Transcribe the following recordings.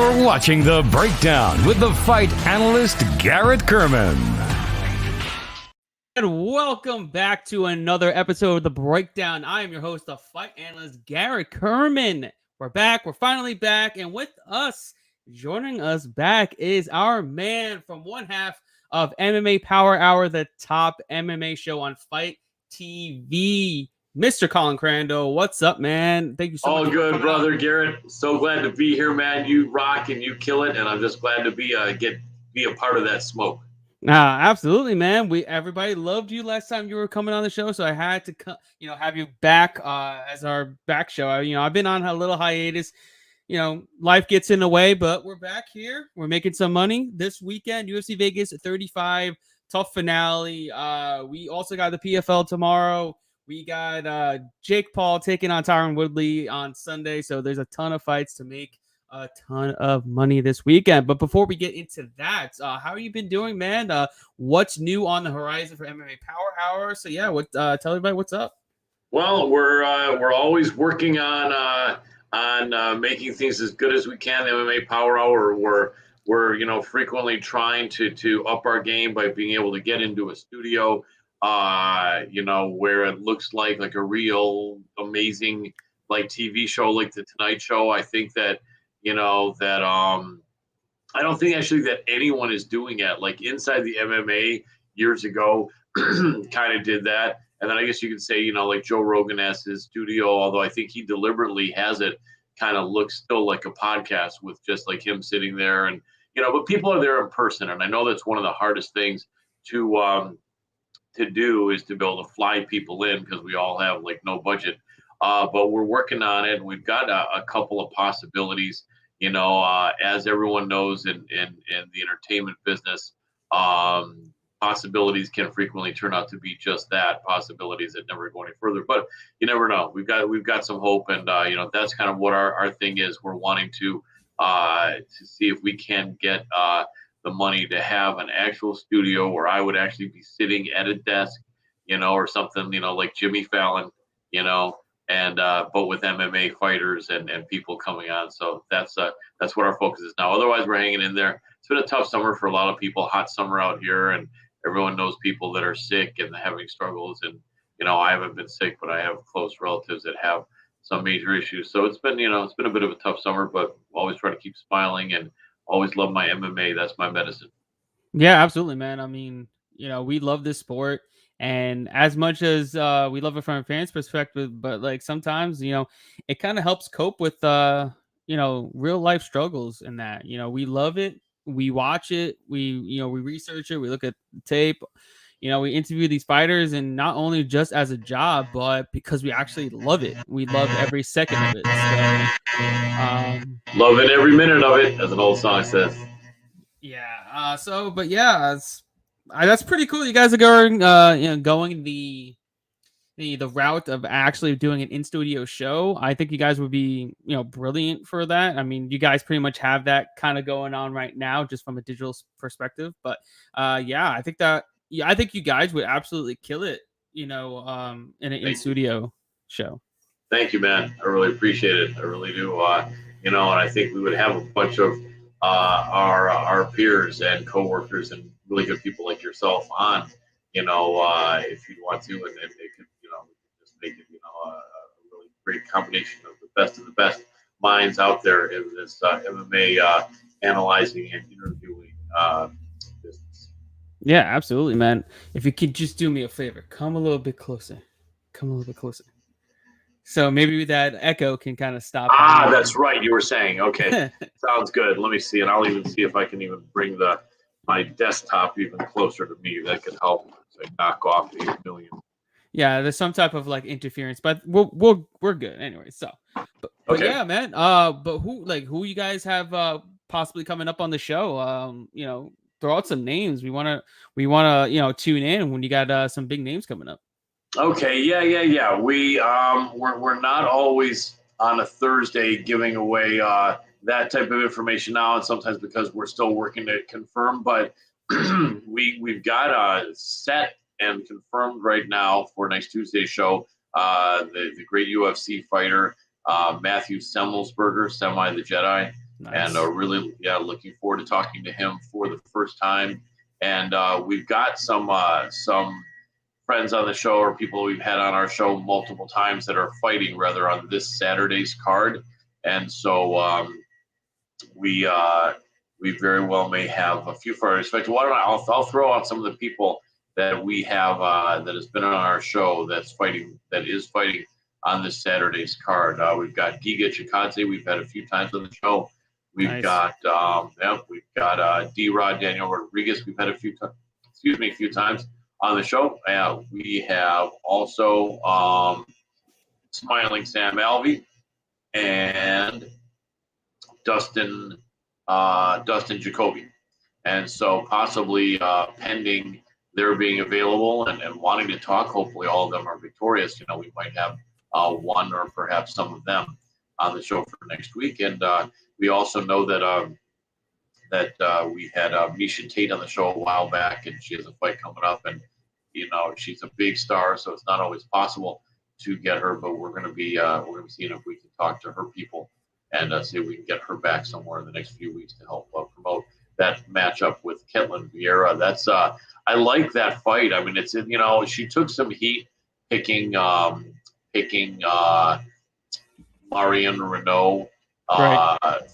You're watching The Breakdown with the Fight Analyst, Garrett Kerman. And welcome back to another episode of The Breakdown. I am your host, the Fight Analyst, Garrett Kerman. We're back. We're finally back. And with us, joining us back is our man from one half of MMA Powerhour, the top MMA show on Fight TV, Mr. Colin Crandall. What's up, man? Thank you so much. All good, brother Garrett. So glad to be here, man. You rock and you kill it, and I'm just glad to be a part of that smoke. Absolutely, man. Everybody loved you last time you were coming on the show, so I had to have you back as our back show. I've been on a little hiatus. Life gets in the way, but we're back here. We're making some money this weekend. UFC Vegas 35 TUF Finale. We also got the PFL tomorrow. We got Jake Paul taking on Tyron Woodley on Sunday. So there's a ton of fights to make a ton of money this weekend. But before we get into that, how have you been doing, man? What's new on the horizon for MMA Powerhour? So yeah, tell everybody what's up. Well, we're always working on making things as good as we can. The MMA Powerhour, we're frequently trying to up our game by being able to get into a studio. Where it looks like a real amazing TV show like the Tonight Show. I think that I don't think actually that anyone is doing it. Like Inside the MMA years ago kind of did that. And then I guess you could say, like Joe Rogan has his studio, although I think he deliberately has it kind of looks still like a podcast with just like him sitting there and, but people are there in person. And I know that's one of the hardest things to do is to be able to fly people in because we all have no budget. But we're working on it. We've got a couple of possibilities, as everyone knows in the entertainment business, possibilities can frequently turn out to be just that, possibilities that never go any further, but you never know. We've got some hope, and that's kind of what our thing is. We're wanting to see if we can get the money to have an actual studio where I would actually be sitting at a desk, or something, like Jimmy Fallon, and but with MMA fighters and people coming on. So that's what our focus is now. Otherwise, we're hanging in there. It's been a tough summer for a lot of people, hot summer out here, and everyone knows people that are sick and having struggles. And, I haven't been sick, but I have close relatives that have some major issues. So it's been, it's been a bit of a tough summer, but always try to keep smiling and always love my MMA. That's my medicine. Yeah, absolutely, man. I mean, we love this sport. And as much as we love it from a fan's perspective, but sometimes, it kind of helps cope with, real life struggles in that, we love it. We watch it. We research it. We look at the tape. We interview these fighters, and not only just as a job, but because we actually love it. We love every second of it. So, loving every minute of it, as an old song says. Yeah. That's pretty cool. You guys are going, going the route of actually doing an in-studio show. I think you guys would be, brilliant for that. I mean, you guys pretty much have that kind of going on right now, just from a digital perspective. But I think you guys would absolutely kill it, in an in-studio show. Thank you, man. I really appreciate it. I really do. And I think we would have a bunch of our peers and coworkers and really good people like yourself on, if you'd want to, and it could, just make it, a really great combination of the best minds out there in this MMA analyzing and interviewing business. Yeah, absolutely, man. If you could just do me a favor, come a little bit closer. So maybe that echo can kind of stop. That's right. You were saying, okay, sounds good. Let me see, and I'll even see if I can even bring my desktop even closer to me. That could help. So I knock off 8 million. Yeah, there's some type of interference, but we're good anyway. So, but okay. Yeah, man. But who you guys have possibly coming up on the show? Throw out some names. We wanna tune in when you got some big names coming up. Okay, yeah. We're not always on a Thursday giving away that type of information now, and sometimes because we're still working to confirm. But we've got set and confirmed right now for next Tuesday's show the great UFC fighter Matthew Semmelsberger, Semi the Jedi. Nice. And really, looking forward to talking to him for the first time. And we've got some friends on the show or people we've had on our show multiple times that are fighting rather on this Saturday's card. And so we very well may have a few fighters. In fact, I'll throw out some of the people that we have that has been on our show that is fighting on this Saturday's card. We've got Giga Chikadze. We've had a few times on the show. We've got D-Rod Daniel Rodriguez. We've had a few times on the show. We have also Smiling Sam Alvey and Dustin Jacoby. And so possibly pending their being available and wanting to talk, hopefully all of them are victorious. We might have one or perhaps some of them on the show for next week. And we also know that we had Miesha Tate on the show a while back, and she has a fight coming up, and she's a big star, so it's not always possible to get her, but we're going to be seeing if we can talk to her people and see if we can get her back somewhere in the next few weeks to help promote that matchup with Ketlin Vieira. That's I like that fight. I mean, it's she took some heat picking Marion Renault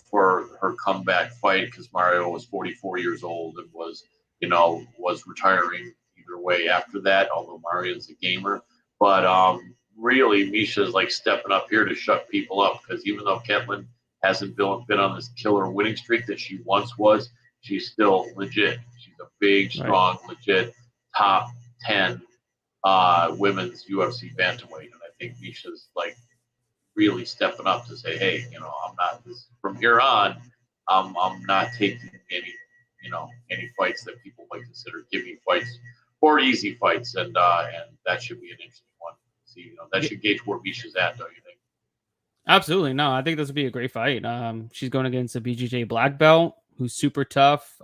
for her comeback fight because Mario was 44 years old and was retiring either way after that, although Marion's a gamer. But really, Miesha's like stepping up here to shut people up because even though Ketlin hasn't been on this killer winning streak that she once was, she's still legit. She's a big, strong, legit top 10 women's UFC bantamweight. And I think Miesha's like really stepping up to say, hey, I'm not from here on. I'm not taking any fights that people might consider giving fights or easy fights, and that should be an interesting one. See, that should gauge where Miesha's at, don't you think? Absolutely. No, I think this would be a great fight. She's going against a BJJ black belt who's super tough,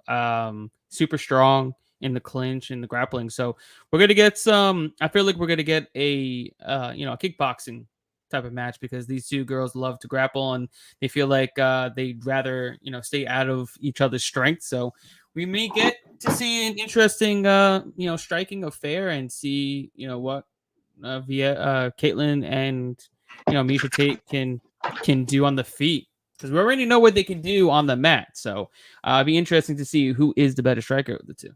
super strong in the clinch and the grappling. So we're gonna get some. I feel like we're gonna get a kickboxing type of match because these two girls love to grapple and they feel like they'd rather stay out of each other's strength. So we may get to see an interesting striking affair and see what Caitlin and Miesha Tate can do on the feet because we already know what they can do on the mat. So it'd be interesting to see who is the better striker of the two.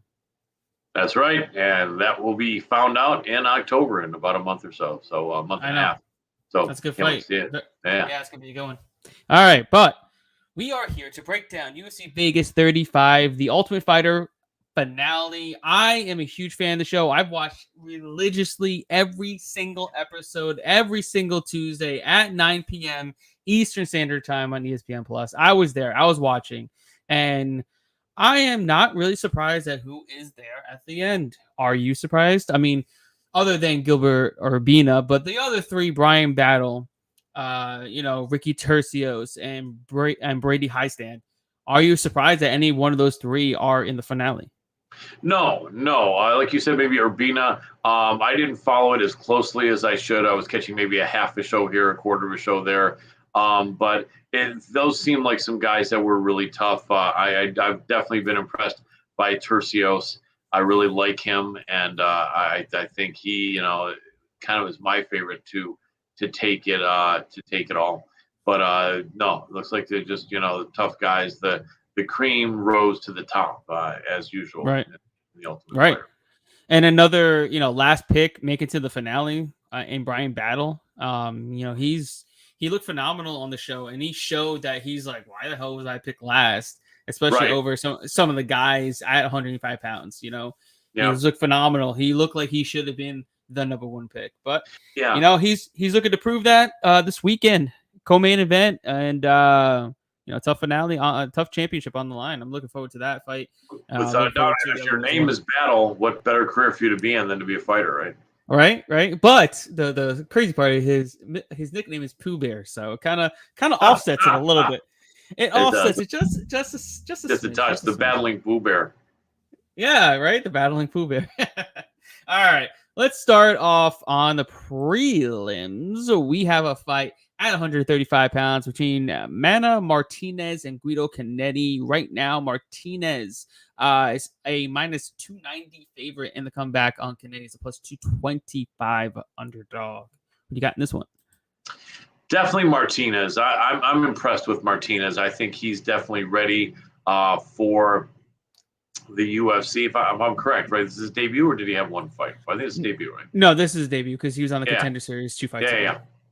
That's right, and that will be found out in October in about a month or so. So a month and a half. So that's a good fight. Yeah, it's gonna be going. All right, but we are here to break down UFC Vegas 35, the Ultimate Fighter finale. I am a huge fan of the show. I've watched religiously every single episode, every single Tuesday at 9 p.m. Eastern Standard Time on ESPN Plus. I was there. I was watching, and I am not really surprised at who is there at the end. Are you surprised? I mean, other than Gilbert Urbina, but the other three, Brian Battle, Ricky Tercios, and Brady Highstand. Are you surprised that any one of those three are in the finale? No. Like you said, maybe Urbina. I didn't follow it as closely as I should. I was catching maybe a half a show here, a quarter of a show there. But those seem like some guys that were really tough. I've definitely been impressed by Tercios. I really like him, and I think he, kind of is my favorite to take it all. But no, it looks like they're just the tough guys. The cream rose to the top as usual. Right. The Ultimate right. Fighter. And another last pick make it to the finale in Brian Battle. He looked phenomenal on the show, and he showed that he's like, why the hell was I picked last? Especially over some of the guys at 105 pounds, He looked phenomenal. He looked like he should have been the number one pick. But, he's looking to prove that this weekend, co-main event, and, tough finale, tough championship on the line. I'm looking forward to that fight. Without doubt, if your name is Battle, what better career for you to be in than to be a fighter, right? Right. But the crazy part is his nickname is Pooh Bear, so it kind of offsets it a little bit. It offsets it just a touch. The battling Pooh Bear. Yeah, right. The battling Pooh Bear. All right, let's start off on the prelims. We have a fight at 135 pounds between Mana Martinez and Guido Canetti. Right now, Martinez is a minus 290 favorite in the comeback on Canetti. It's a plus 225 underdog. What do you got in this one? Definitely Martinez. I'm impressed with Martinez. I think he's definitely ready for the UFC. If I'm correct, right? This is his debut, or did he have one fight? I think it's debut, right? No, this is his debut because he was on the Contender Series 2 fights.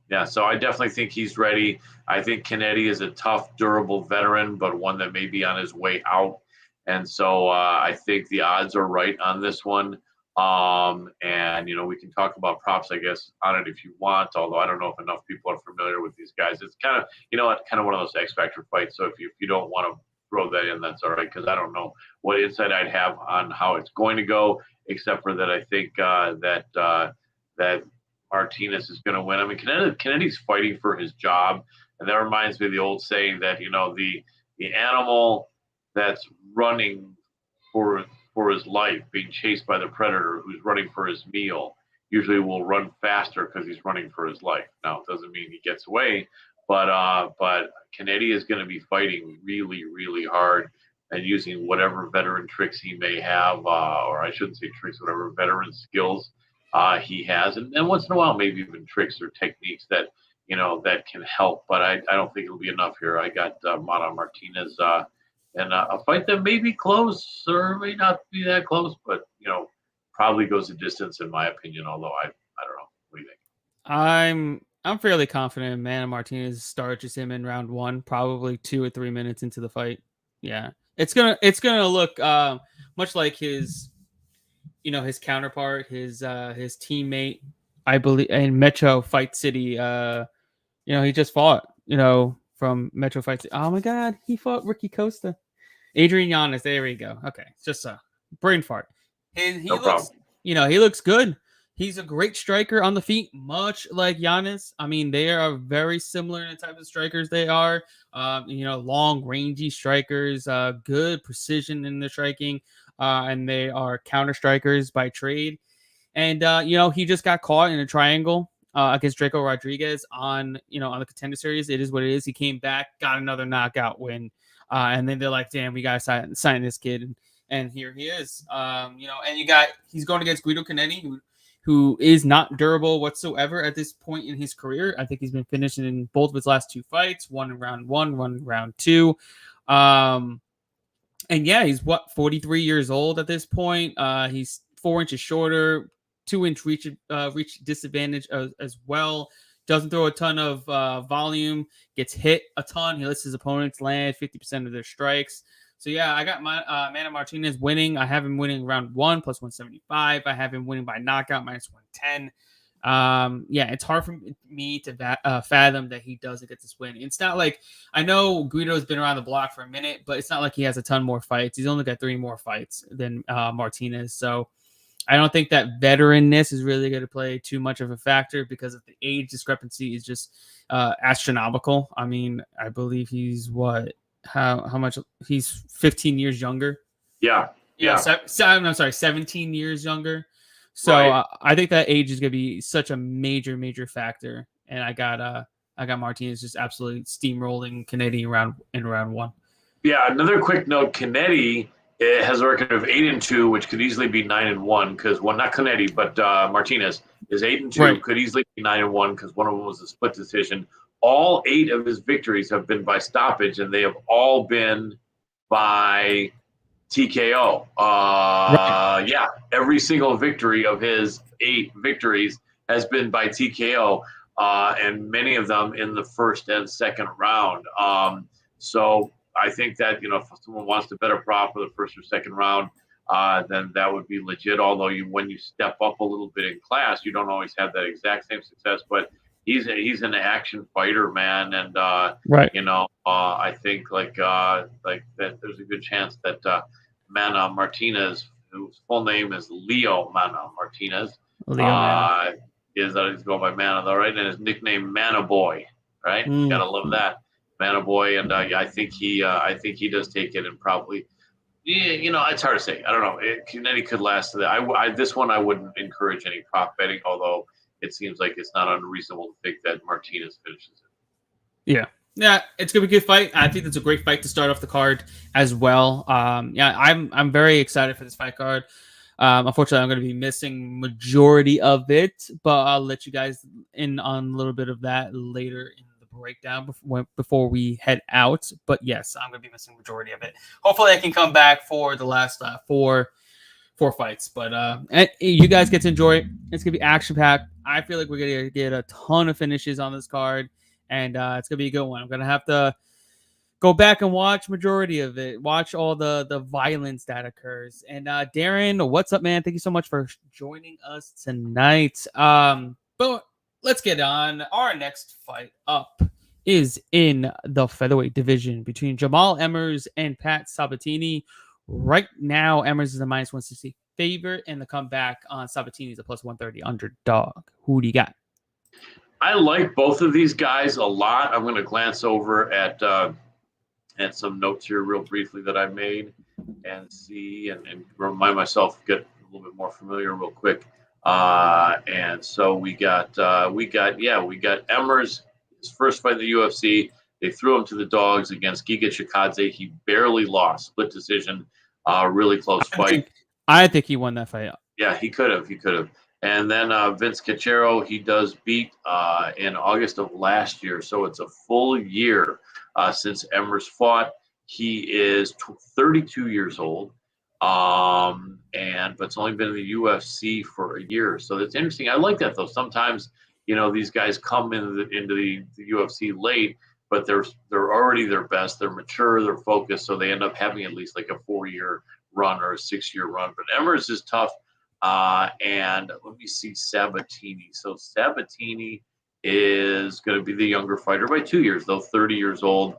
Yeah. So I definitely think he's ready. I think Canetti is a tough, durable veteran, but one that may be on his way out. And so I think the odds are right on this one. And we can talk about props, I guess, on it if you want. Although I don't know if enough people are familiar with these guys. It's kind of, kind of one of those X Factor fights. So if you don't want to throw that in, that's all right, because I don't know what insight I'd have on how it's going to go, except for that I think that Martinez is going to win. I mean, Kennedi's fighting for his job, and that reminds me of the old saying that the animal that's running for his life, being chased by the predator who's running for his meal, usually will run faster because he's running for his life. Now, it doesn't mean he gets away, but Canetti is going to be fighting really, really hard and using whatever veteran tricks he may have, or I shouldn't say tricks, whatever veteran skills he has, and once in a while maybe even tricks or techniques that that can help. But I don't think it'll be enough here. I got Mana Martinez and a fight that may be close or may not be that close, but probably goes a distance in my opinion. Although I don't know. What do you think? I'm fairly confident Mana Martinez starches him in round 1, probably 2 or 3 minutes into the fight. Yeah, it's gonna look much like his his counterpart, his teammate, I believe, in Metro Fight City. He just fought from Metro Fight City. Oh my God, he fought Ricky Costa. Adrian Yanez, there we go. Okay, it's just a brain fart. He looks good. He's a great striker on the feet, much like Yanez. I mean, they are very similar in the type of strikers they are. Long, rangy strikers, good precision in the striking, and they are counter strikers by trade. And he just got caught in a triangle against Draco Rodriguez on the Contender Series. It is what it is. He came back, got another knockout win. And then they're like, damn, we got to sign this kid. And here he is. And he's going against Guido Canetti, who is not durable whatsoever at this point in his career. I think he's been finishing in both of his last 2 fights, one in round 1, one in round 2. And yeah, he's 43 years old at this point. He's 4 inches shorter, 2-inch reach disadvantage as well. Doesn't throw a ton of volume, gets hit a ton. He lets his opponents land 50% of their strikes. So yeah, I got my Mana Martinez winning. I have him winning round 1 plus 175. I have him winning by knockout minus 110. It's hard for me to fathom that he doesn't get this win. It's not like, I know Guido's been around the block for a minute, but it's not like he has a ton more fights. He's only got 3 more fights than Martinez. So I don't think that veteranness is really going to play too much of a factor because of the age discrepancy is just astronomical. I mean, I believe he's how much? He's 15 years younger. Yeah. I'm sorry, 17 years younger. So right. I think that age is going to be such a major, major factor. And I got Martinez just absolutely steamrolling Canetti in round 1. Yeah. Another quick note: Canetti has a record of 8-2, which could easily be 9-1 because not Canetti, but Martinez is 8-2, right. Could easily be 9-1 because one of them was a split decision. All 8 of his victories have been by stoppage, and they have all been by TKO. Right. Yeah, every single victory of his 8 victories has been by TKO, and many of them in the first and second round. So I think that if someone wants to bet a prop for the first or second round, then that would be legit. Although when you step up a little bit in class, you don't always have that exact same success, but he's an action fighter, man, and right. I think like that there's a good chance that Mana Martinez, whose full name is Leo Mana Martinez, he's going by Mana, though, right? And his nickname Mana Boy, right? Gotta love that, Mana Boy, and I think he does take it, and probably. Yeah, it's hard to say. I don't know. Canetti could last to that. This one I wouldn't encourage any prop betting, although it seems like it's not unreasonable to think that Martinez finishes it. Yeah. Yeah, it's gonna be a good fight. I think that's a great fight to start off the card as well. Yeah, I'm very excited for this fight card. Unfortunately, I'm going to be missing majority of it, but I'll let you guys in on a little bit of that later in the breakdown before we head out. But yes, I'm going to be missing majority of it. Hopefully, I can come back for the last four fights. But you guys get to enjoy it. It's gonna be action packed. I feel like we're gonna get a ton of finishes on this card, and it's gonna be a good one. I'm gonna have to go back and watch majority of it. Watch all the violence that occurs. And Darren, what's up, man? Thank you so much for joining us tonight. But let's get on. Our next fight up is in the featherweight division between Jamal Emmers and Pat Sabatini. Right now, Emmers is a minus 160 favorite, and the comeback on Sabatini is a plus 130 underdog. Who do you got? I like both of these guys a lot. I'm going to glance over at some notes here real briefly that I made and see and remind myself, get a little bit more familiar real quick. And so we got Emmers, his first fight in the UFC. They threw him to the dogs against Giga Chikadze. He barely lost, split decision, really close fight. I think he won that fight. Yeah, he could have. And then Vince Cachero, he does beat in August of last year. So it's a full year since Emmers fought. He is 32 years old, but it's only been in the UFC for a year. So that's interesting. I like that, though. Sometimes, these guys come into the UFC late, but they're already their best. They're mature, they're focused, so they end up having at least like a 4-year run or a 6-year run. But Emmers is tough. And let me see Sabatini. So Sabatini is going to be the younger fighter by 2 years, though 30 years old.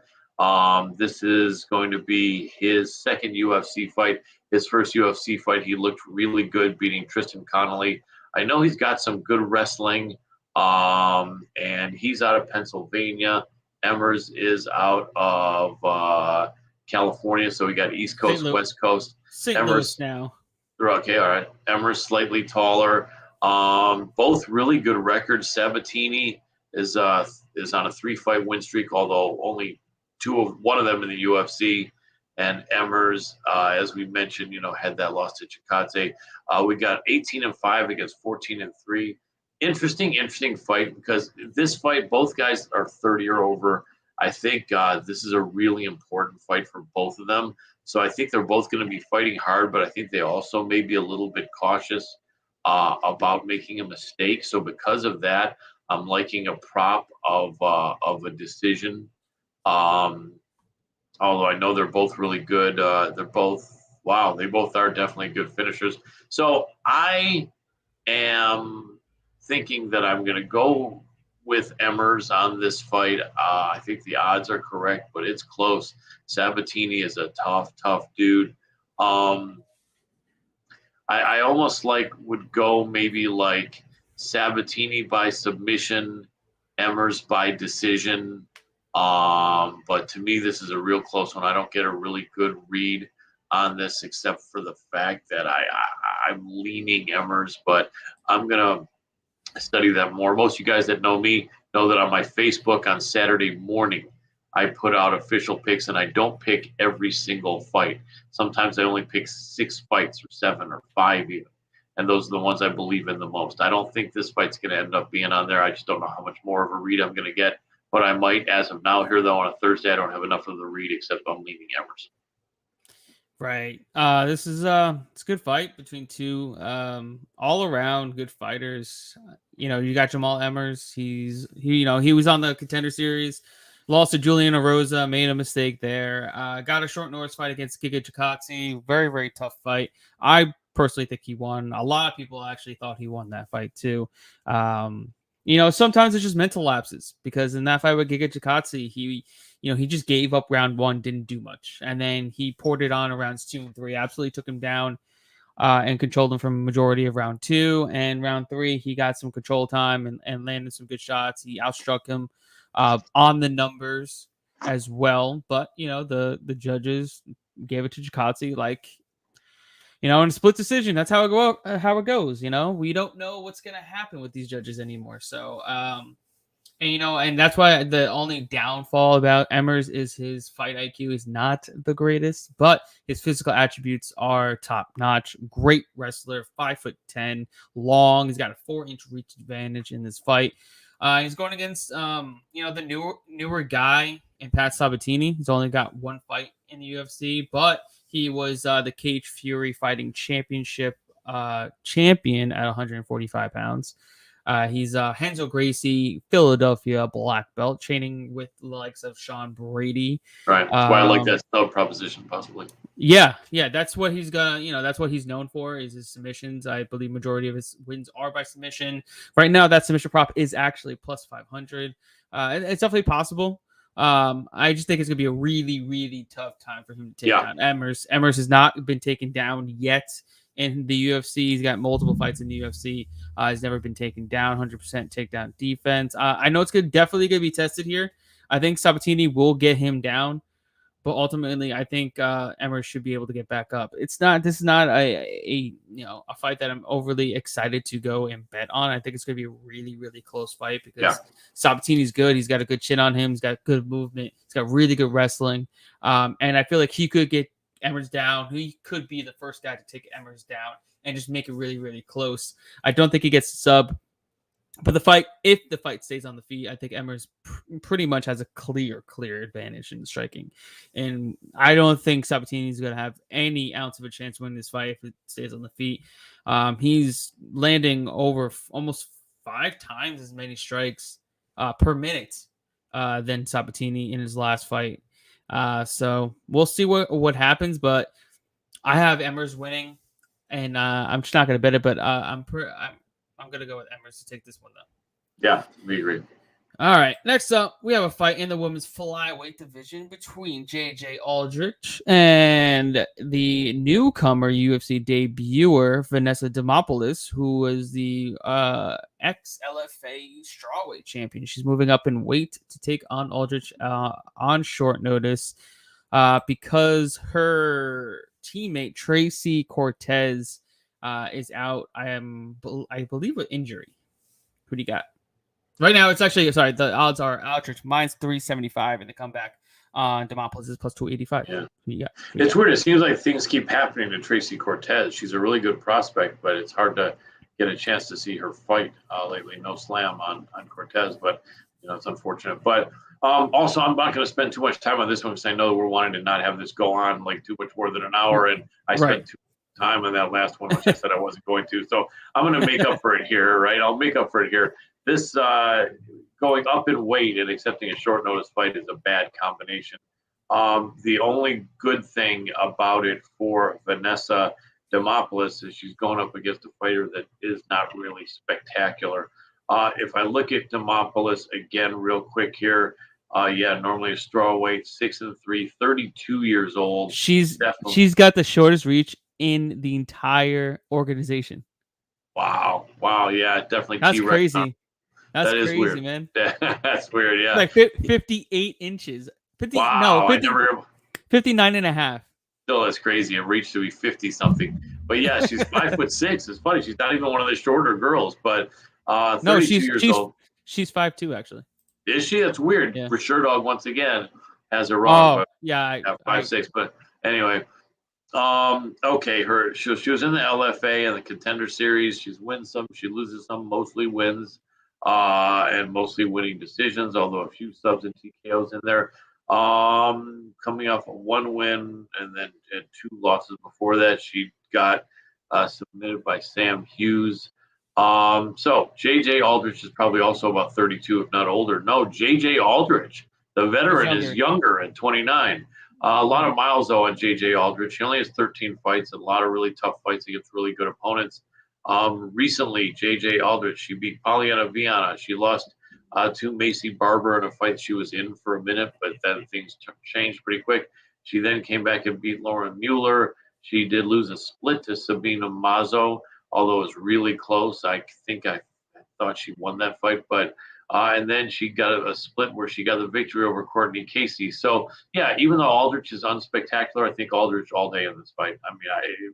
This is going to be his second UFC fight. His first UFC fight, he looked really good, beating Tristan Connolly. I know he's got some good wrestling, and he's out of Pennsylvania. Emmers is out of California, so we got East Coast, West Coast. St. Louis now. Okay, all right. Emmers slightly taller. Both really good records. Sabatini is on a 3-fight win streak, although only one of them in the UFC. And Emmers, as we mentioned, had that loss to Chikadze. We got 18-5 against 14-3. Interesting fight, because this fight, both guys are 30 or over. I think this is a really important fight for both of them. So I think they're both going to be fighting hard, but I think they also may be a little bit cautious about making a mistake. So because of that, I'm liking a prop of a decision. Although I know they're both really good. They both are definitely good finishers. So I am thinking that I'm going to go with Emmers on this fight. I think the odds are correct, but it's close. Sabatini is a tough dude. I almost would go maybe like Sabatini by submission, Emmers by decision. But to me, this is a real close one. I don't get a really good read on this, except for the fact that I'm leaning Emmers, but I'm gonna study that more. Most of you guys that know me know that on my Facebook on Saturday morning, I put out official picks, and I don't pick every single fight. Sometimes I only pick 6 fights or 7 or 5 even. And those are the ones I believe in the most. I don't think this fight's going to end up being on there. I just don't know how much more of a read I'm going to get. But I might, as of now, here, though, on a Thursday, I don't have enough of the read, except I'm leaning Emmers. Right. This is it's a good fight between two all around good fighters. You got Jamal Emmers. He was on the Contender Series, lost to Julian Erosa, made a mistake there. Got a short notice fight against Giga Chikadze. Very, very tough fight. I personally think he won. A lot of people actually thought he won that fight too. Sometimes it's just mental lapses, because in that fight with Giga Chikadze, he just gave up round 1, didn't do much. And then he poured it on rounds 2 and 3, absolutely took him down and controlled him from a majority of round 2. And round 3, he got some control time and landed some good shots. He outstruck him on the numbers as well. But, the judges gave it to Chikadze in a split decision. That's how it goes. We don't know what's going to happen with these judges anymore. So, And and that's why the only downfall about Emmers is his fight IQ is not the greatest, but his physical attributes are top notch. Great wrestler, 5'10", long. He's got a 4-inch reach advantage in this fight. He's going against the newer guy in Pat Sabatini. He's only got one fight in the UFC, but he was the Cage Fury Fighting Championship champion at 145 pounds. He's Renzo Gracie, Philadelphia black belt, training with the likes of Sean Brady. Right. That's why I like that sub proposition, possibly. Yeah, that's what he's gonna. That's what he's known for is his submissions. I believe majority of his wins are by submission. Right now, that submission prop is actually plus 500. It's definitely possible. I just think it's gonna be a really, really tough time for him to take down Emmers. Emmers has not been taken down yet in the UFC. He's got multiple fights in the UFC. He's never been taken down. 100% takedown defense. I know it's definitely gonna be tested here. I think Sabatini will get him down, but ultimately, I think Emmers should be able to get back up. This is not a fight that I'm overly excited to go and bet on. I think it's going to be a really, really close fight because Sabatini's good. He's got a good chin on him. He's got good movement. He's got really good wrestling. And I feel like he could get Emmers down. He could be the first guy to take Emmers down and just make it really, really close. I don't think he gets a sub. But if the fight stays on the feet, I think Emmers pretty much has a clear advantage in the striking. And I don't think Sabatini is going to have any ounce of a chance to win this fight if it stays on the feet. He's landing over almost 5 times as many strikes per minute than Sabatini in his last fight. So we'll see what happens, but I have Emmers winning, and I'm just not going to bet it, but I'm going to go with Emmers to take this one, though. Yeah, we agree. All right. Next up, we have a fight in the women's flyweight division between JJ Aldrich and the newcomer UFC debuter, Vanessa Demopoulos, who was the ex-LFA strawweight champion. She's moving up in weight to take on Aldrich on short notice because her teammate, Tracy Cortez, is out. I believe with injury. Who do you got? Right now, it's actually the odds are Aldrich minus 375, and the comeback on Demopoulos is plus 285. Yeah, it's weird. It seems like things keep happening to Tracy Cortez. She's a really good prospect, but it's hard to get a chance to see her fight lately. No slam on Cortez, but it's unfortunate. But also, I'm not going to spend too much time on this one because I know we're wanting to not have this go on like too much more than an hour, and I spent too time on that last one, which I said I wasn't going to. So I'm going to make up for it here, right? I'll make up for it here. This going up in weight and accepting a short notice fight is a bad combination. The only good thing about it for Vanessa Demopoulos is she's going up against a fighter that is not really spectacular. If I look at Demopoulos again real quick here, normally a strawweight, 6'3", 32 years old. She's got the shortest reach in the entire organization. Wow, yeah, definitely. That's crazy. That is crazy, weird. Man. That's weird, yeah. Like 58 inches. 59 and a half. Still, that's crazy. It reached to be 50-something. But yeah, she's 5'6". It's funny. She's not even one of the shorter girls, but 32 years old. She's 5'2", actually. Is she? That's weird. Yeah. For sure, dog, once again, has her wrong. Oh, yeah. 5'6". But anyway. Okay, she was in the LFA and the Contender Series. She's wins some, she loses some, mostly wins, and mostly winning decisions, although a few subs and TKOs in there. Coming off of 1 win and then 2 losses before that. She got submitted by Sam Hughes. So JJ Aldrich is probably also about 32, if not older. No, JJ Aldrich, the veteran, is younger at 29. A lot of miles, though, on J.J. Aldrich. She only has 13 fights, a lot of really tough fights against really good opponents. Recently, J.J. Aldrich, she beat Polyana Viana. She lost to Macy Barber in a fight she was in for a minute, but then things changed pretty quick. She then came back and beat Lauren Mueller. She did lose a split to Sabina Mazo, although it was really close. I thought she won that fight, but and then she got a split where she got the victory over Courtney Casey. So, yeah, even though Aldrich is unspectacular, I think Aldrich all day in this fight. I mean,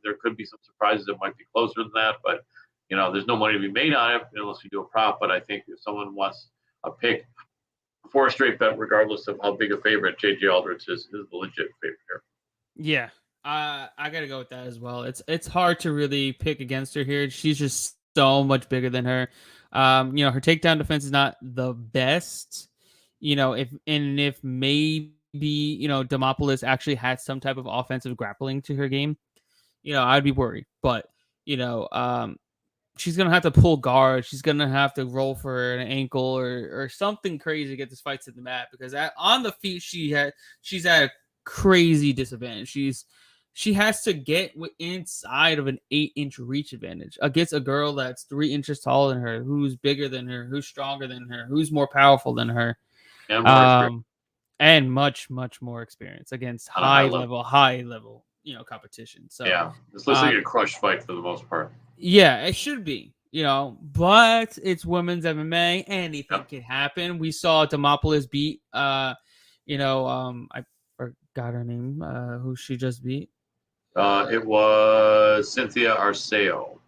there could be some surprises that might be closer than that, but, there's no money to be made on it unless you do a prop. But I think if someone wants pick for a straight bet, regardless of how big a favorite JJ Aldrich is the legit favorite here. Yeah. I gotta go with that as well. It's hard to really pick against her here. She's just so much bigger than her. Her takedown defense is not the best. If maybe Demopoulos actually had some type of offensive grappling to her game, I'd be worried. But she's gonna have to pull guard. She's gonna have to roll for an ankle or something crazy to get this fight to the mat, because on the feet she's at a crazy disadvantage. She has to get inside of an 8-inch reach advantage against a girl that's 3 inches taller than her, who's bigger than her, who's stronger than her, who's more powerful than her, and much, much more experience against high level, competition. So yeah, this looks like a crush fight for the most part. Yeah, it should be, but it's women's MMA. Anything can happen. We saw Demopoulos beat, I forgot her name, who she just beat. It was Cynthia Arceo.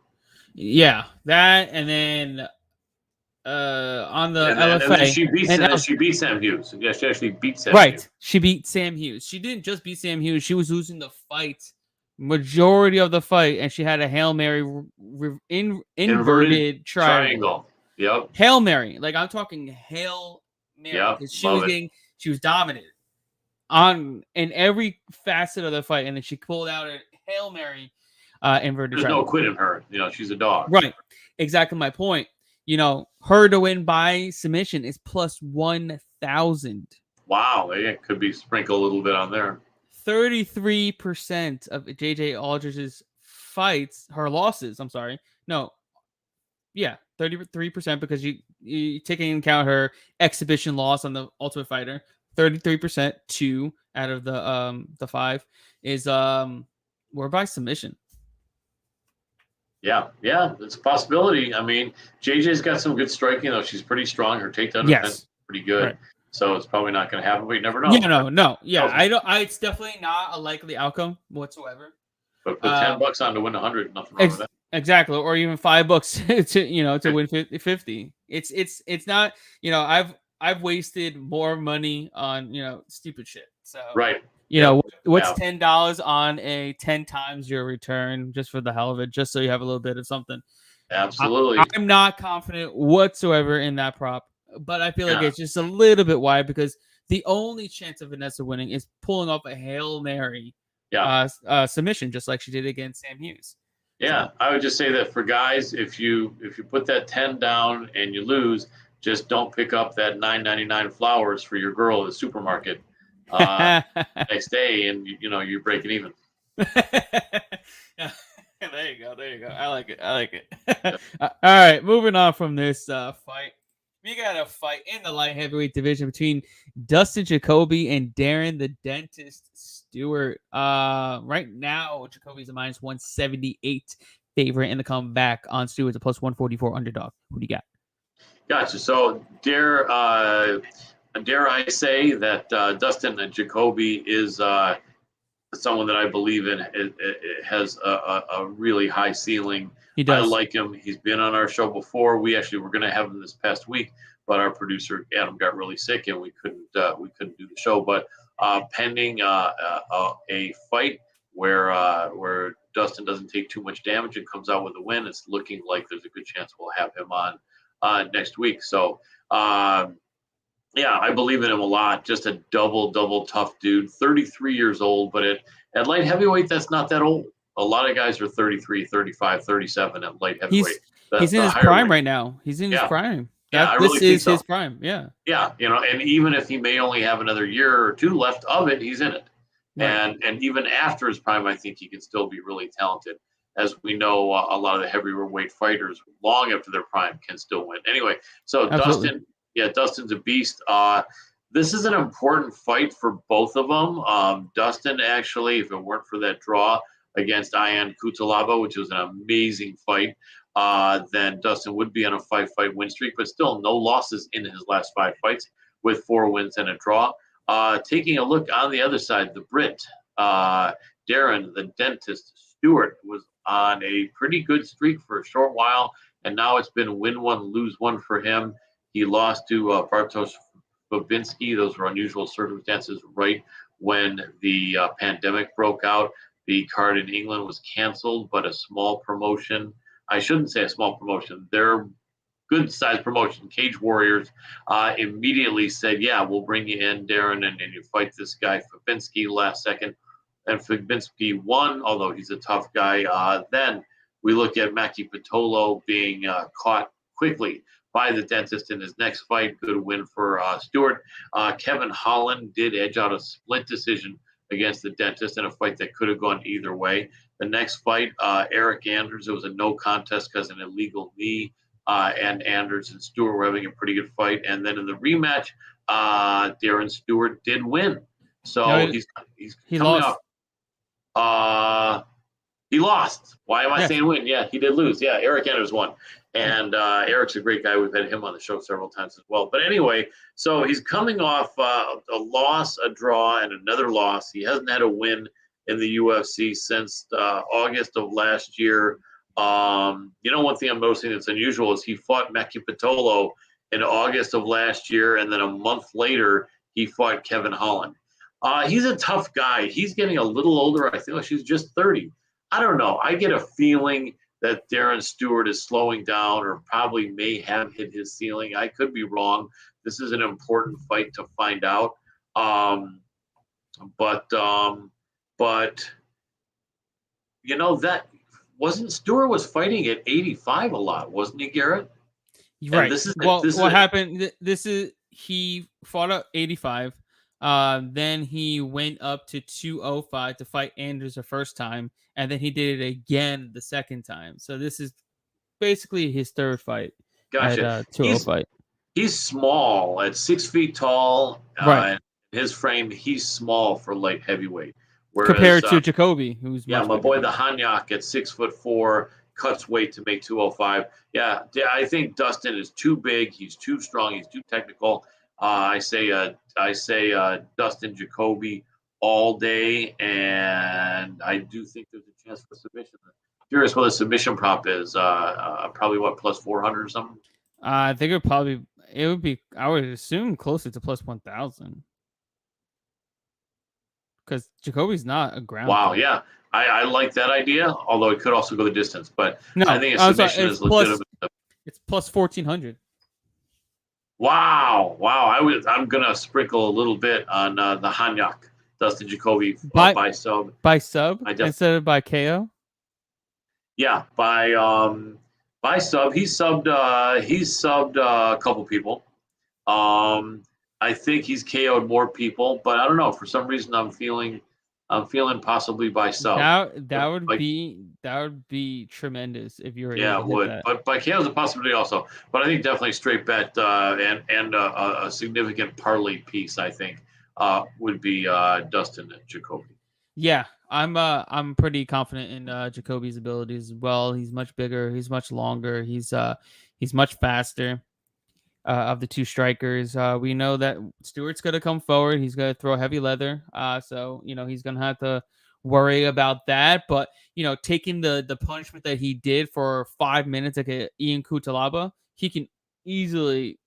Yeah, that, and then on the LFA, and then she beat Sam Hughes. Yeah, she actually beat Sam Hughes. She beat Sam Hughes. She didn't just beat Sam Hughes. She was losing the fight, majority of the fight, and she had a Hail Mary inverted triangle. Yep. Hail Mary. Like, I'm talking Hail Mary. Yep. She was dominated in every facet of the fight, and then she pulled out a Hail Mary inverted There's triangle. no quit in her. She's a dog. Right. Exactly my point. Her to win by submission is plus 1,000. Wow. It could be sprinkled a little bit on there. 33% of JJ Aldrich's fights, her losses, 33%, because you taking into account her exhibition loss on the Ultimate Fighter. 33%, 2 out of the 5 is were by submission. Yeah, it's a possibility. I mean, JJ's got some good striking, though. She's pretty strong. Her takedown defense is pretty good. Right. So it's probably not going to happen, but you never know. Yeah, no. Yeah, it's definitely not a likely outcome whatsoever. But put $10 on to win 100, nothing wrong with that. Exactly, or even $5 to win 50. It's not. I've wasted more money on stupid shit. So right. What's $10 on a 10 times your return just for the hell of it, just so you have a little bit of something? Absolutely. I'm not confident whatsoever in that prop, but I feel like it's just a little bit wide, because the only chance of Vanessa winning is pulling off a Hail Mary submission, just like she did against Sam Hughes. Yeah, so I would just say that for guys, if you put that 10 down and you lose, just don't pick up that $9.99 flowers for your girl at the supermarket next day, and you're breaking even. There you go. I like it. All right, moving on from this fight. We got a fight in the light heavyweight division between Dustin Jacoby and Darren the Dentist Stewart. Right now, Jacoby's a minus 178 favorite in the comeback on Stewart's a plus 144 underdog. Who do you got? Gotcha. So dare I say that Dustin Jacoby is someone that I believe in. It has a really high ceiling. He does. I like him. He's been on our show before. We actually were going to have him this past week, but our producer Adam got really sick and we couldn't do the show. But pending a fight where Dustin doesn't take too much damage and comes out with a win, it's looking like there's a good chance we'll have him on next week. So I believe in him a lot. Just a double tough dude. 33 years old, but at light heavyweight, that's not that old. A lot of guys are 33, 35, 37 at light heavyweight. He's in his prime right now. He's in his prime. This is his prime. Yeah. Yeah. And even if he may only have another year or two left of it, he's in it. Right. And even after his prime, I think he can still be really talented. As we know, a lot of the heavyweight fighters long after their prime can still win. Anyway, so absolutely. Dustin's a beast. This is an important fight for both of them. Dustin, actually, if it weren't for that draw against Ian Kutalaba, which was an amazing fight, then Dustin would be on a 5-fight win streak, but still no losses in his last 5 fights with 4 wins and a draw. Taking a look on the other side, the Brit, Darren, the Dentist Stewart, was on a pretty good streak for a short while, and now it's been win 1, lose 1 for him. He lost to Bartosz Babinski. Those were unusual circumstances right when the pandemic broke out. The card in England was canceled, but a small promotion, I shouldn't say a small promotion, they're good sized promotion, Cage Warriors, immediately said, yeah, we'll bring you in, Darren, and you fight this guy, Fabinski, last second. And Fabinski won, although he's a tough guy. Then we look at Maki Pitolo being caught quickly by the dentist in his next fight. Good win for Stewart. Kevin Holland did edge out a split decision against the dentist in a fight that could have gone either way. The next fight, Eric Anders, it was a no contest because an illegal knee. And Anders and Stewart were having a pretty good fight. And then in the rematch, Darren Stewart did win. So No, he's he coming lost. off. He lost. Why am I saying win? Yeah, he did lose. Yeah, Eric Anders won. And Eric's a great guy. We've had him on the show several times as well. But anyway, so he's coming off a loss, a draw, and another loss. He hasn't had a win in the UFC since August of last year. One thing I'm noticing that's unusual is he fought Maki Pitolo in August of last year, and then a month later, he fought Kevin Holland. He's a tough guy. He's getting a little older. I feel like he's just 30. I don't know. I get a feeling that Darren Stewart is slowing down or probably may have hit his ceiling. I could be wrong. This is an important fight to find out. But that wasn't Stewart was fighting at 85 a lot, wasn't he, Garrett? Right. What happened? This is he fought at 85. Then he went up to 205 to fight Anders the first time, and then he did it again the second time. So this is basically his third fight. Gotcha. At 205. He's small at 6 feet tall. Right. His frame, he's small for light heavyweight. Whereas, compared to Jacoby, who's my boy the Hanyak at 6'4", cuts weight to make 205. Yeah, I think Dustin is too big. He's too strong. He's too technical. I say Dustin Jacoby all day, and I do think there's a chance for submission. Curious what the submission prop is. Probably what, plus 400 or something. I think it would be. I would assume closer to plus 1,000. Because Jacoby's not a ground. Wow, fighter. yeah. I like that idea, although it could also go the distance. But no, I think a submission is legitimate. It's plus 1,400. Wow. I'm gonna sprinkle a little bit on the Hanyak, Dustin Jacoby by sub. By sub instead of by KO. Yeah, by sub. He's subbed a couple people. I think he's KO'd more people, but I don't know. For some reason, I'm feeling possibly by sub. That would be tremendous if you were. Yeah, it would. That. But by KO is a possibility also. But I think definitely straight bet and a significant parlay piece. I think would be Dustin Jacoby. Yeah, I'm pretty confident in Jacoby's abilities as well. He's much bigger. He's much longer. He's much faster. Of the two strikers, we know that Stewart's going to come forward. He's going to throw heavy leather. So, he's going to have to worry about that. But, taking the punishment that he did for 5 minutes like Ian Cutelaba, he can easily,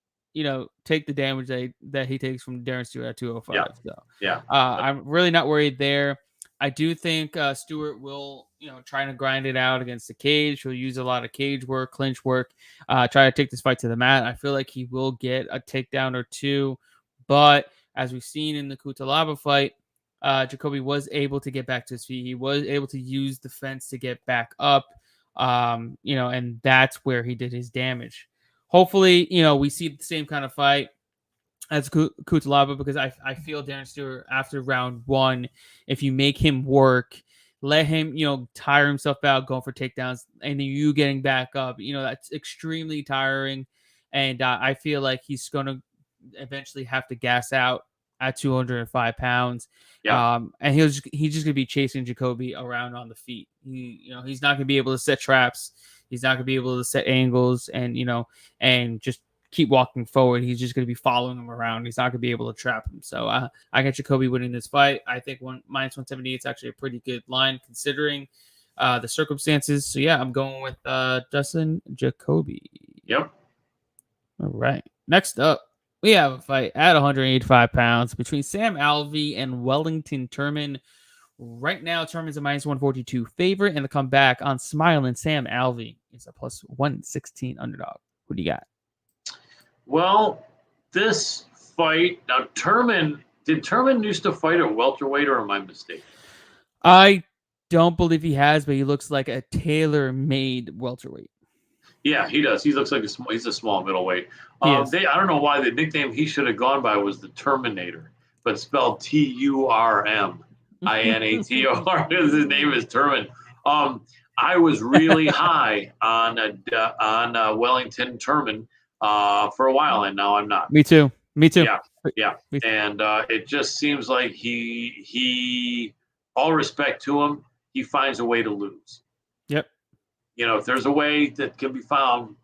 take the damage that he takes from Darren Stewart at 205. Yeah. So, yeah. I'm really not worried there. I do think Stewart will, trying to grind it out against the cage. He'll use a lot of cage work, clinch work, try to take this fight to the mat. I feel like he will get a takedown or two. But as we've seen in the Cutelaba fight, Jacoby was able to get back to his feet. He was able to use the fence to get back up, and that's where he did his damage. Hopefully, we see the same kind of fight as Cutelaba, because I feel Darren Stewart after round one, if you make him work, let him, tire himself out, going for takedowns, and then you getting back up, that's extremely tiring. And I feel like he's going to eventually have to gas out at 205 pounds. Yeah. And he's just going to be chasing Jacoby around on the feet. He's not going to be able to set traps. He's not going to be able to set angles and just keep walking forward. He's just going to be following him around. He's not going to be able to trap him. So I got Jacoby winning this fight. I think minus 170, it's actually a pretty good line considering the circumstances. So yeah, I'm going with Dustin Jacoby. Yep. All right. Next up, we have a fight at 185 pounds between Sam Alvey and Wellington Turman. Right now, Turman's a minus 142 favorite, and the comeback on Smiling Sam Alvey is a plus 116 underdog. Who do you got? Well, this fight now, did Turman used to fight at welterweight, or am I mistaken? I don't believe he has, but he looks like a tailor-made welterweight. Yeah, he does. He looks like he's a small middleweight. He I is. don't know why the nickname he should have gone by was the Terminator, but spelled Turminator. His name is Turman. I was really high on Wellington Turman for a while, and now I'm not. Me too. Yeah. And it just seems like he all respect to him, he finds a way to lose. Yep. You know, if there's a way that can be found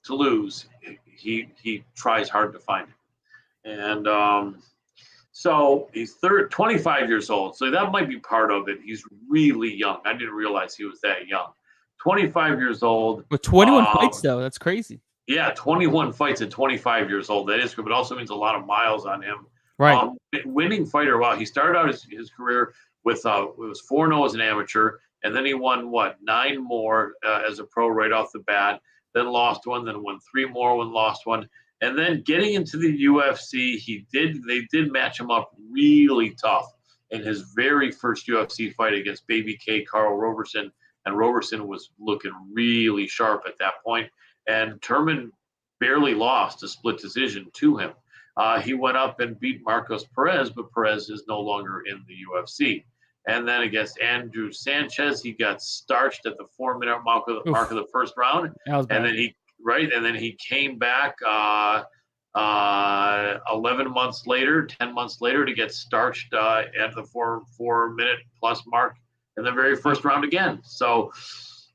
to lose, he tries hard to find it. And so he's 25 years old. So that might be part of it. He's really young. I didn't realize he was that young. 25 years old. With 21 fights, though. That's crazy. Yeah, 21 fights at 25 years old. That is good, but also means a lot of miles on him. Right. Winning fighter. Wow, he started out his career with it was 4-0 as an amateur, and then he won 9 more as a pro right off the bat. Then lost one, then won 3 more, when lost one, and then getting into the UFC, they did match him up really tough in his very first UFC fight against Baby K, Carl Roberson, and Roberson was looking really sharp at that point. And Turman barely lost a split decision to him. He went up and beat Marcos Perez, but Perez is no longer in the UFC. And then against Andrew Sanchez, he got starched at the 4-minute mark of the first round. And then he came back 11 months later, 10 months later, to get starched at the 4-minute plus mark in the very first round again. So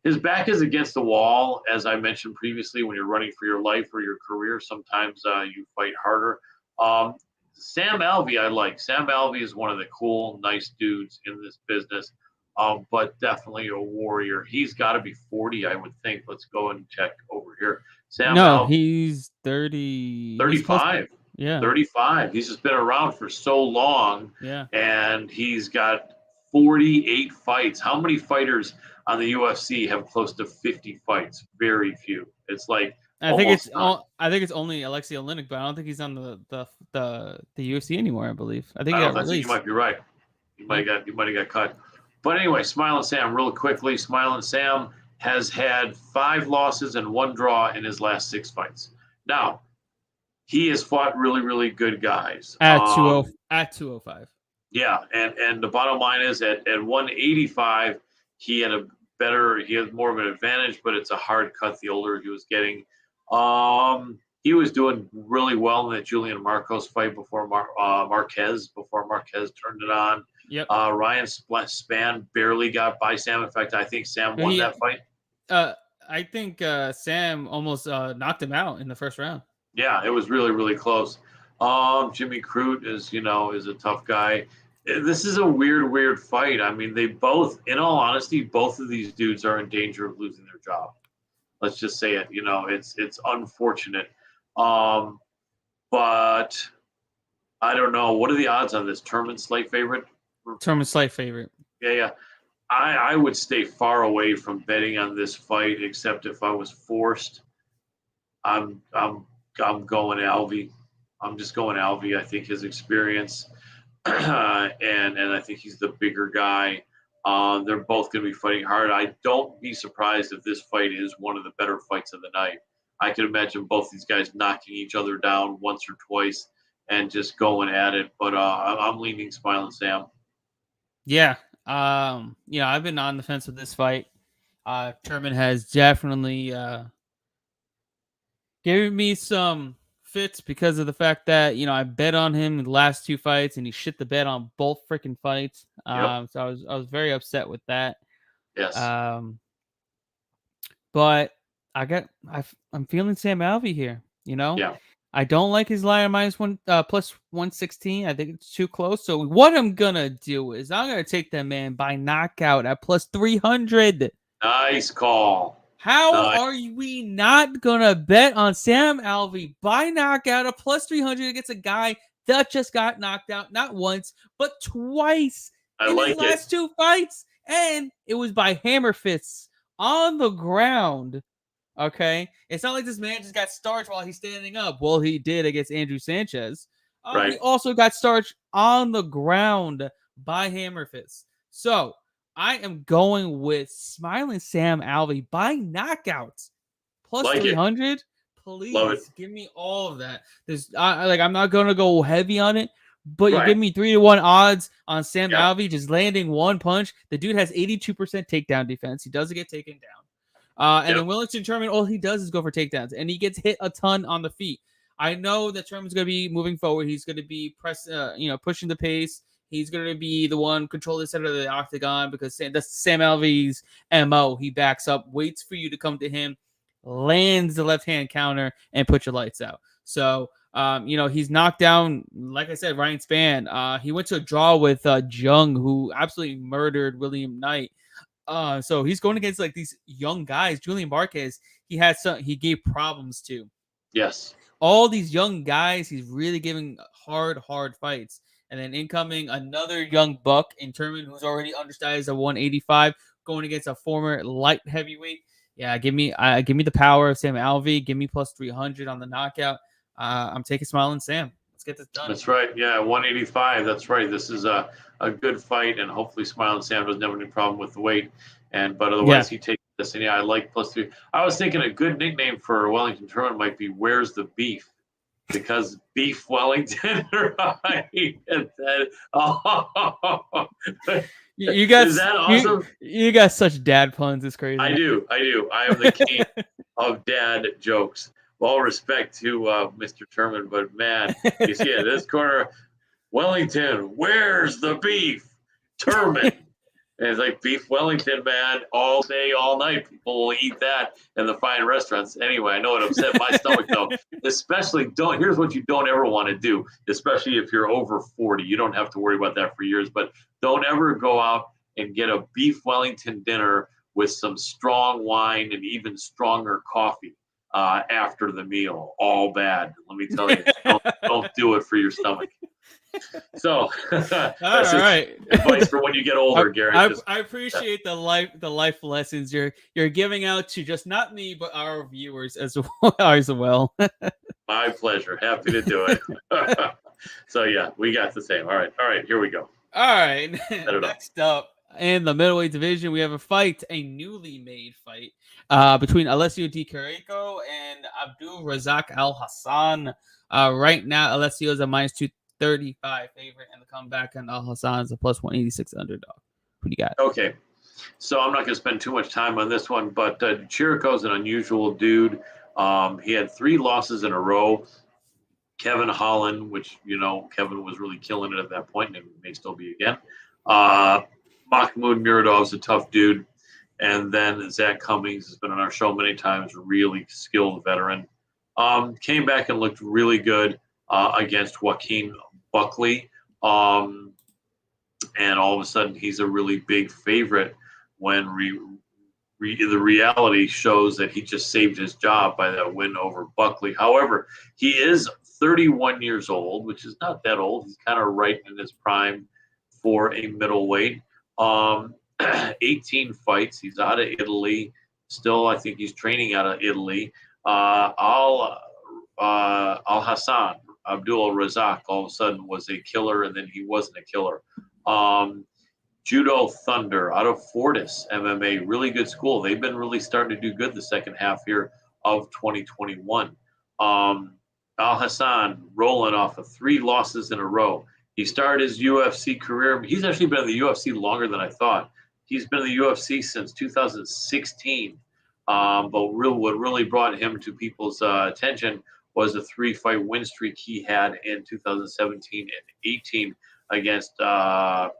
his back is against the wall, as I mentioned previously. When you're running for your life or your career, sometimes you fight harder. Sam Alvey, I like. Sam Alvey is one of the cool, nice dudes in this business, but definitely a warrior. He's got to be 40, I would think. Let's go and check over here. Alvey, he's 30. 35. Yeah. 35. He's just been around for so long. Yeah. And he's got 48 fights. How many fighters on the UFC have close to 50 fights? Very few. It's like I think it's only Alexei Oleinik, but I don't think he's on the UFC anymore. I believe. I think you might be right. You might have got cut. But anyway, Smiling Sam, real quickly. Smiling Sam has had 5 losses and 1 draw in his last 6 fights. Now, he has fought really, really good guys at 205. Yeah, and the bottom line is at 185, he had more of an advantage, but it's a hard cut the older he was getting. He was doing really well in that Julian Marcos fight before Marquez turned it on. Yep. Ryan Spann barely got by Sam. In fact, I think Sam won that fight. I think Sam almost knocked him out in the first round. Yeah, it was really, really close. Jimmy Crute is a tough guy. This is a weird fight. I mean, they both, in all honesty, both of these dudes are in danger of losing their job. Let's just say it. It's unfortunate. But I don't know. What are the odds on this? Turman slight favorite? Turman slight favorite. Yeah. I would stay far away from betting on this fight, except if I was forced. I'm going Alvey. I'm just going Alvey. I think his experience, and I think he's the bigger guy. They're both going to be fighting hard. I don't be surprised if this fight is one of the better fights of the night. I can imagine both these guys knocking each other down once or twice and just going at it. But I'm leaning Smiling Sam. Yeah. I've been on the fence with this fight. Turman has definitely given me some fits because of the fact that I bet on him in the last 2 fights and he shit the bet on both freaking fights. Yep. So I was very upset with that. Yes. But I'm feeling Sam Alvey here. Yeah. I don't like his line minus one plus 116. I think it's too close. So what I'm gonna do is I'm gonna take that man by knockout at plus 300. Nice call. How are we not gonna bet on Sam Alvey by knockout at plus 300 against a guy that just got knocked out not once but twice in his last 2 fights, and it was by hammer fists on the ground? Okay, it's not like this man just got starched while he's standing up. Well, he did against Andrew Sanchez. Right. He also got starched on the ground by hammer fists. So I am going with Smiling Sam Alvey by knockouts plus 300. Please give me all of that. There's I'm not gonna go heavy on it, but you give me 3-1 odds on Sam Alvey just landing one punch. The dude has 82% takedown defense. He doesn't get taken down. And then Wellington Turman, all he does is go for takedowns, and he gets hit a ton on the feet. I know that Turman's going to be moving forward. He's going to be pushing the pace. He's going to be the one controlling the center of the octagon because that's Sam Alvey's MO. He backs up, waits for you to come to him, lands the left-hand counter, and puts your lights out. So, he's knocked down, like I said, Ryan Spann. He went to a draw with Jung, who absolutely murdered William Knight. So he's going against like these young guys. Julian Marquez, he gave problems to. Yes. All these young guys, he's really giving hard fights. And then incoming another young buck in Turman, who's already undersized at 185, going against a former light heavyweight. Yeah, give me the power of Sam Alvey. Give me plus 300 on the knockout. I'm taking Smiling Sam. Let's get this done. That's right. Yeah, 185. That's right. This is a good fight, and hopefully Smiling Sam doesn't have any problem with the weight. But otherwise, he takes this. And I like plus 3. I was thinking a good nickname for Wellington Turman might be "Where's the Beef?" Because Beef Wellington, right? And then, you got is that awesome? You got such dad puns. It's crazy. I do. I am the king of dad jokes. All respect to Mr. Turman, but man, you see in this corner, Wellington, where's the beef? Turman. And it's like beef Wellington, man, all day, all night. People will eat that in the fine restaurants. Anyway, I know it upset my stomach, though. Especially, here's what you don't ever want to do, especially if you're over 40. You don't have to worry about that for years, but don't ever go out and get a beef Wellington dinner with some strong wine and even stronger coffee after the meal. All bad. Let me tell you, don't do it for your stomach. So that's advice for when you get older, Gary. I appreciate the life lessons you're giving out to just not me but our viewers as well. My pleasure. Happy to do it. So yeah, we got the same. All right, here we go. All right. Next up in the middleweight division, we have a newly made fight between Alessio Di Chirico and Abdul Razak Al Hassan. Right now, Alessio is a minus 235 favorite, and the comeback on Al Hassan is a plus 186 underdog. Who do you got? Okay, so I'm not going to spend too much time on this one, but Chirico is an unusual dude. He had 3 losses in a row. Kevin Holland, which, Kevin was really killing it at that point, and may still be again. Mahmoud Muradov's a tough dude. And then Zach Cummings has been on our show many times, really skilled veteran. Came back and looked really good against Joaquin Buckley. And all of a sudden, he's a really big favorite when the reality shows that he just saved his job by that win over Buckley. However, he is 31 years old, which is not that old. He's kind of right in his prime for a middleweight. 18 fights. He's out of Italy. Still, I think he's training out of Italy. Al Hassan, Abdul Razak, all of a sudden was a killer, and then he wasn't a killer. Judo Thunder out of Fortis MMA, really good school. They've been really starting to do good the second half here of 2021. Al Hassan rolling off of 3 losses in a row. He started his UFC career. He's actually been in the UFC longer than I thought. He's been in the UFC since 2016. But what really brought him to people's attention was a 3-fight win streak he had in 2017 and 18 against Sabah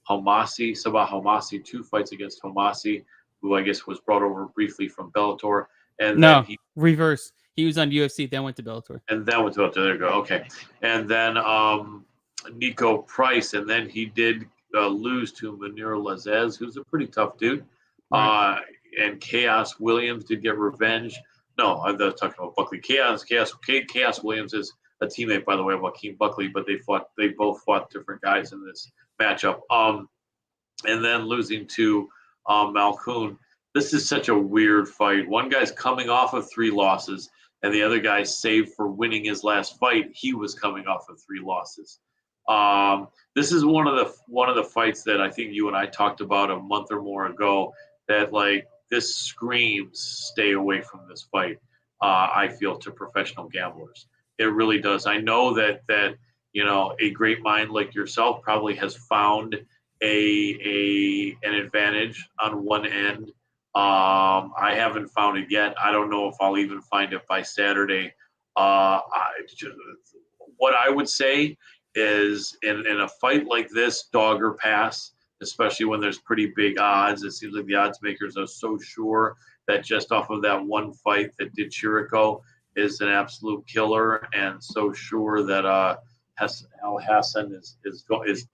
Homasi, 2 fights against Homasi, who I guess was brought over briefly from Bellator. And reverse. He was on UFC, then went to Bellator. There you go. Okay. And then Nico Price, and then he did lose to Munir Lazez, who's a pretty tough dude. Right. and Chaos Williams did get revenge. No, I was talking about Buckley. Chaos Williams is a teammate, by the way, of Joaquin Buckley, but they both fought different guys in this matchup. And then losing to Malkoun. This is such a weird fight. One guy's coming off of 3 losses, and the other guy, saved for winning his last fight, he was coming off of 3 losses. This is one of the fights that I think you and I talked about a month or more ago. That like this screams, stay away from this fight. I feel to professional gamblers, it really does. I know that a great mind like yourself probably has found an advantage on one end. I haven't found it yet. I don't know if I'll even find it by Saturday. What I would say is in a fight like this, dog or pass, especially when there's pretty big odds. It seems like the odds makers are so sure that just off of that one fight that did Chirico is an absolute killer, and so sure that Al Hassan is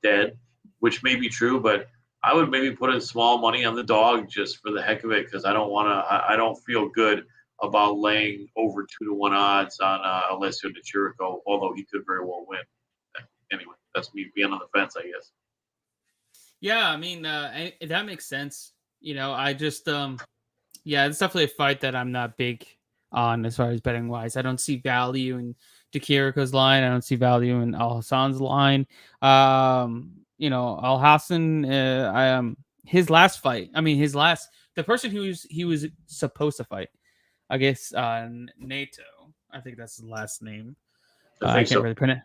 dead, which may be true, but I would maybe put in small money on the dog just for the heck of it, because I don't feel good about laying over 2-1 odds on Alessio Di Chirico, although he could very well win. Anyway, that's me being on the fence, I guess. Yeah, I mean, that makes sense. I just, it's definitely a fight that I'm not big on as far as betting wise. I don't see value in Chirico's line. I don't see value in Al Hassan's line. Al Hassan, his last fight. I mean, the person he was supposed to fight, I guess, Nato. I think that's his last name. I can't really print it.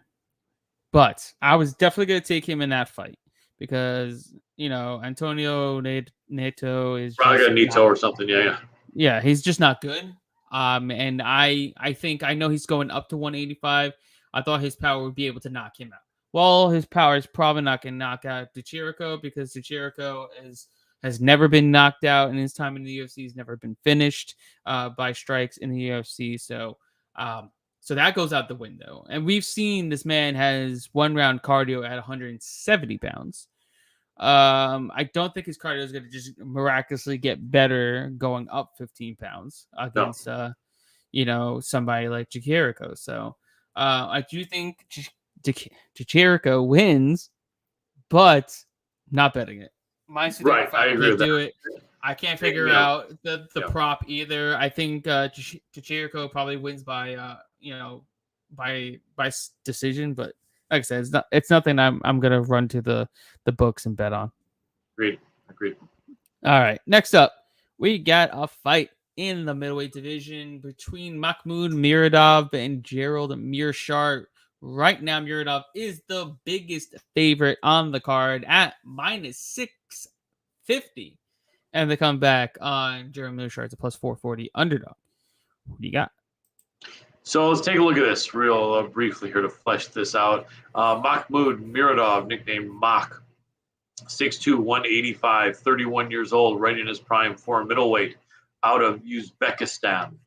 But I was definitely going to take him in that fight because, Antonio Nato is Braga Nito or something. Yeah. Yeah, he's just not good. And I think I know he's going up to 185. I thought his power would be able to knock him out. Well, his power is probably not going to knock out Di Chirico because Di Chirico has never been knocked out in his time in the UFC. He's never been finished by strikes in the UFC. So that goes out the window. And we've seen this man has 1-round cardio at 170 pounds. I don't think his cardio is going to just miraculously get better going up 15 pounds against, somebody like Chirico. So I do think Chirico wins, but not betting it. Right, I agree with that. I can't figure out the prop either. I think Chirico probably wins by decision, but like I said, it's nothing I'm gonna run to the books and bet on. Agreed. All right, next up, we got a fight in the middleweight division between Mahmoud Muradov and Gerald Meerschaert. Right now, Muradov is the biggest favorite on the card at -650. And they come back on Gerald Meerschaert, a +440 underdog. What do you got? So let's take a look at this real briefly here to flesh this out. Mahmoud Muradov, nicknamed Mach, 6'2", 185, 31 years old, right in his prime for a middleweight out of Uzbekistan.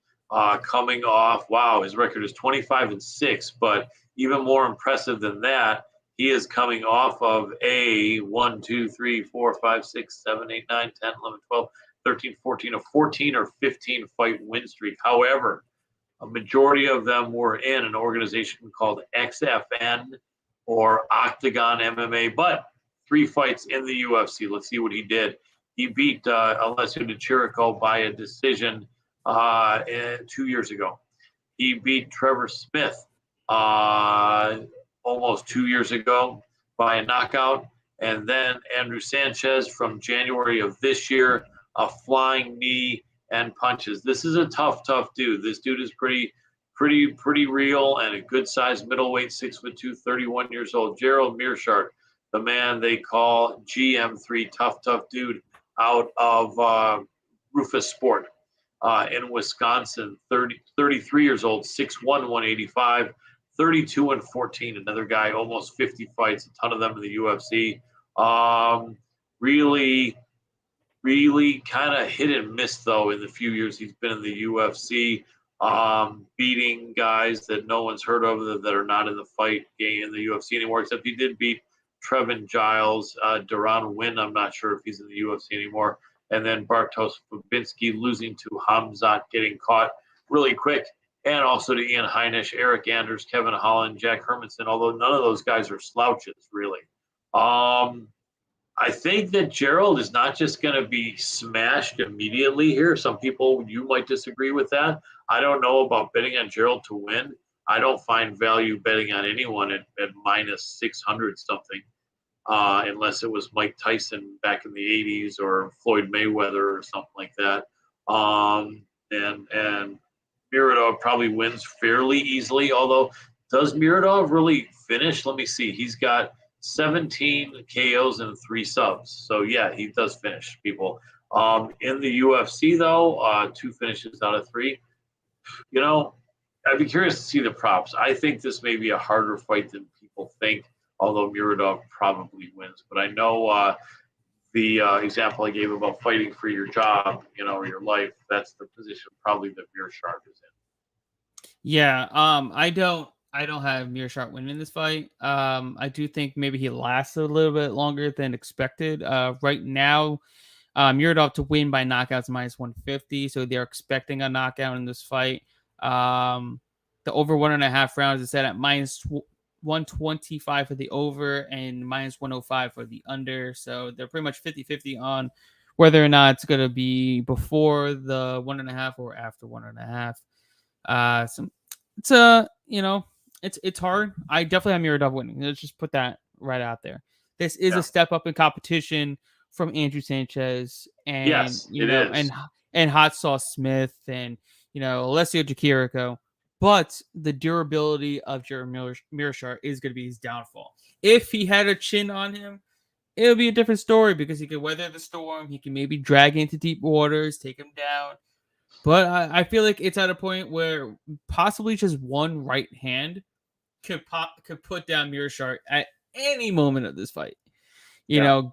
Coming off, his record is 25-6, but even more impressive than that, he is coming off of a 1, 2, 3, 4, 5, 6, 7, 8, 9, 10, 11, 12, 13, 14, a 14 or 15 fight win streak. However, a majority of them were in an organization called XFN or Octagon MMA, but 3 fights in the UFC. Let's see what he did. He beat Alessio Di Chirico by a decision 2 years ago. He beat Trevor Smith almost 2 years ago by a knockout. And then Andrew Sanchez from January of this year, a flying knee and punches. This is a tough dude. This dude is pretty real and a good sized middleweight, 6'2", 31 years old. Gerald Meerschaert, the man they call GM3, tough dude out of Rufus Sport in Wisconsin, 33 years old, 6'1", 185, 32-14. Another guy, almost 50 fights, a ton of them in the UFC. Really kind of hit and miss, though, in the few years he's been in the UFC, beating guys that no one's heard of that are not in the fight game in the UFC anymore, except he did beat Trevin Giles. Duran Wynn, I'm not sure if he's in the UFC anymore. and then Bartosz Babinski losing to Hamzat, getting caught really quick, and also to Ian Heinisch, Eric Anders, Kevin Holland, Jack Hermanson, although none of those guys are slouches, really. I think that Gerald is not just going to be smashed immediately here. Some people, you might disagree with that. I don't know about betting on Gerald to win. I don't find value betting on anyone at minus 600 something, unless it was Mike Tyson back in the 80s or Floyd Mayweather or something like that. And Miradov probably wins fairly easily, although does Miradov really finish? Let me see. He's got 17 KOs and 3 subs. So, yeah, he does finish, people. In the UFC, though, 2 finishes out of 3. You know, I'd be curious to see the props. I think this may be a harder fight than people think, although Miradov probably wins. But I know the example I gave about fighting for your job, or your life, that's the position probably that Meerschaert is in. Yeah, I don't have Meerschaert winning this fight. I do think maybe he lasts a little bit longer than expected. Right now, Miradov to win by knockouts minus 150, so they're expecting a knockout in this fight. The over 1.5 rounds is set at minus 125 for the over and minus 105 for the under. So they're pretty much 50-50 on whether or not it's going to be before the 1.5 or after 1.5. It's hard. I definitely have Miradov winning. Let's just put that right out there. This is a step up in competition from Andrew Sanchez and yes, and Hot Sauce Smith and Alessio Jacirico. But the durability of Jared Meerschaert is going to be his downfall. If he had a chin on him, it would be a different story because he could weather the storm. He can maybe drag into deep waters, take him down. But I feel like it's at a point where possibly just one right hand could put down Meerschaert at any moment of this fight.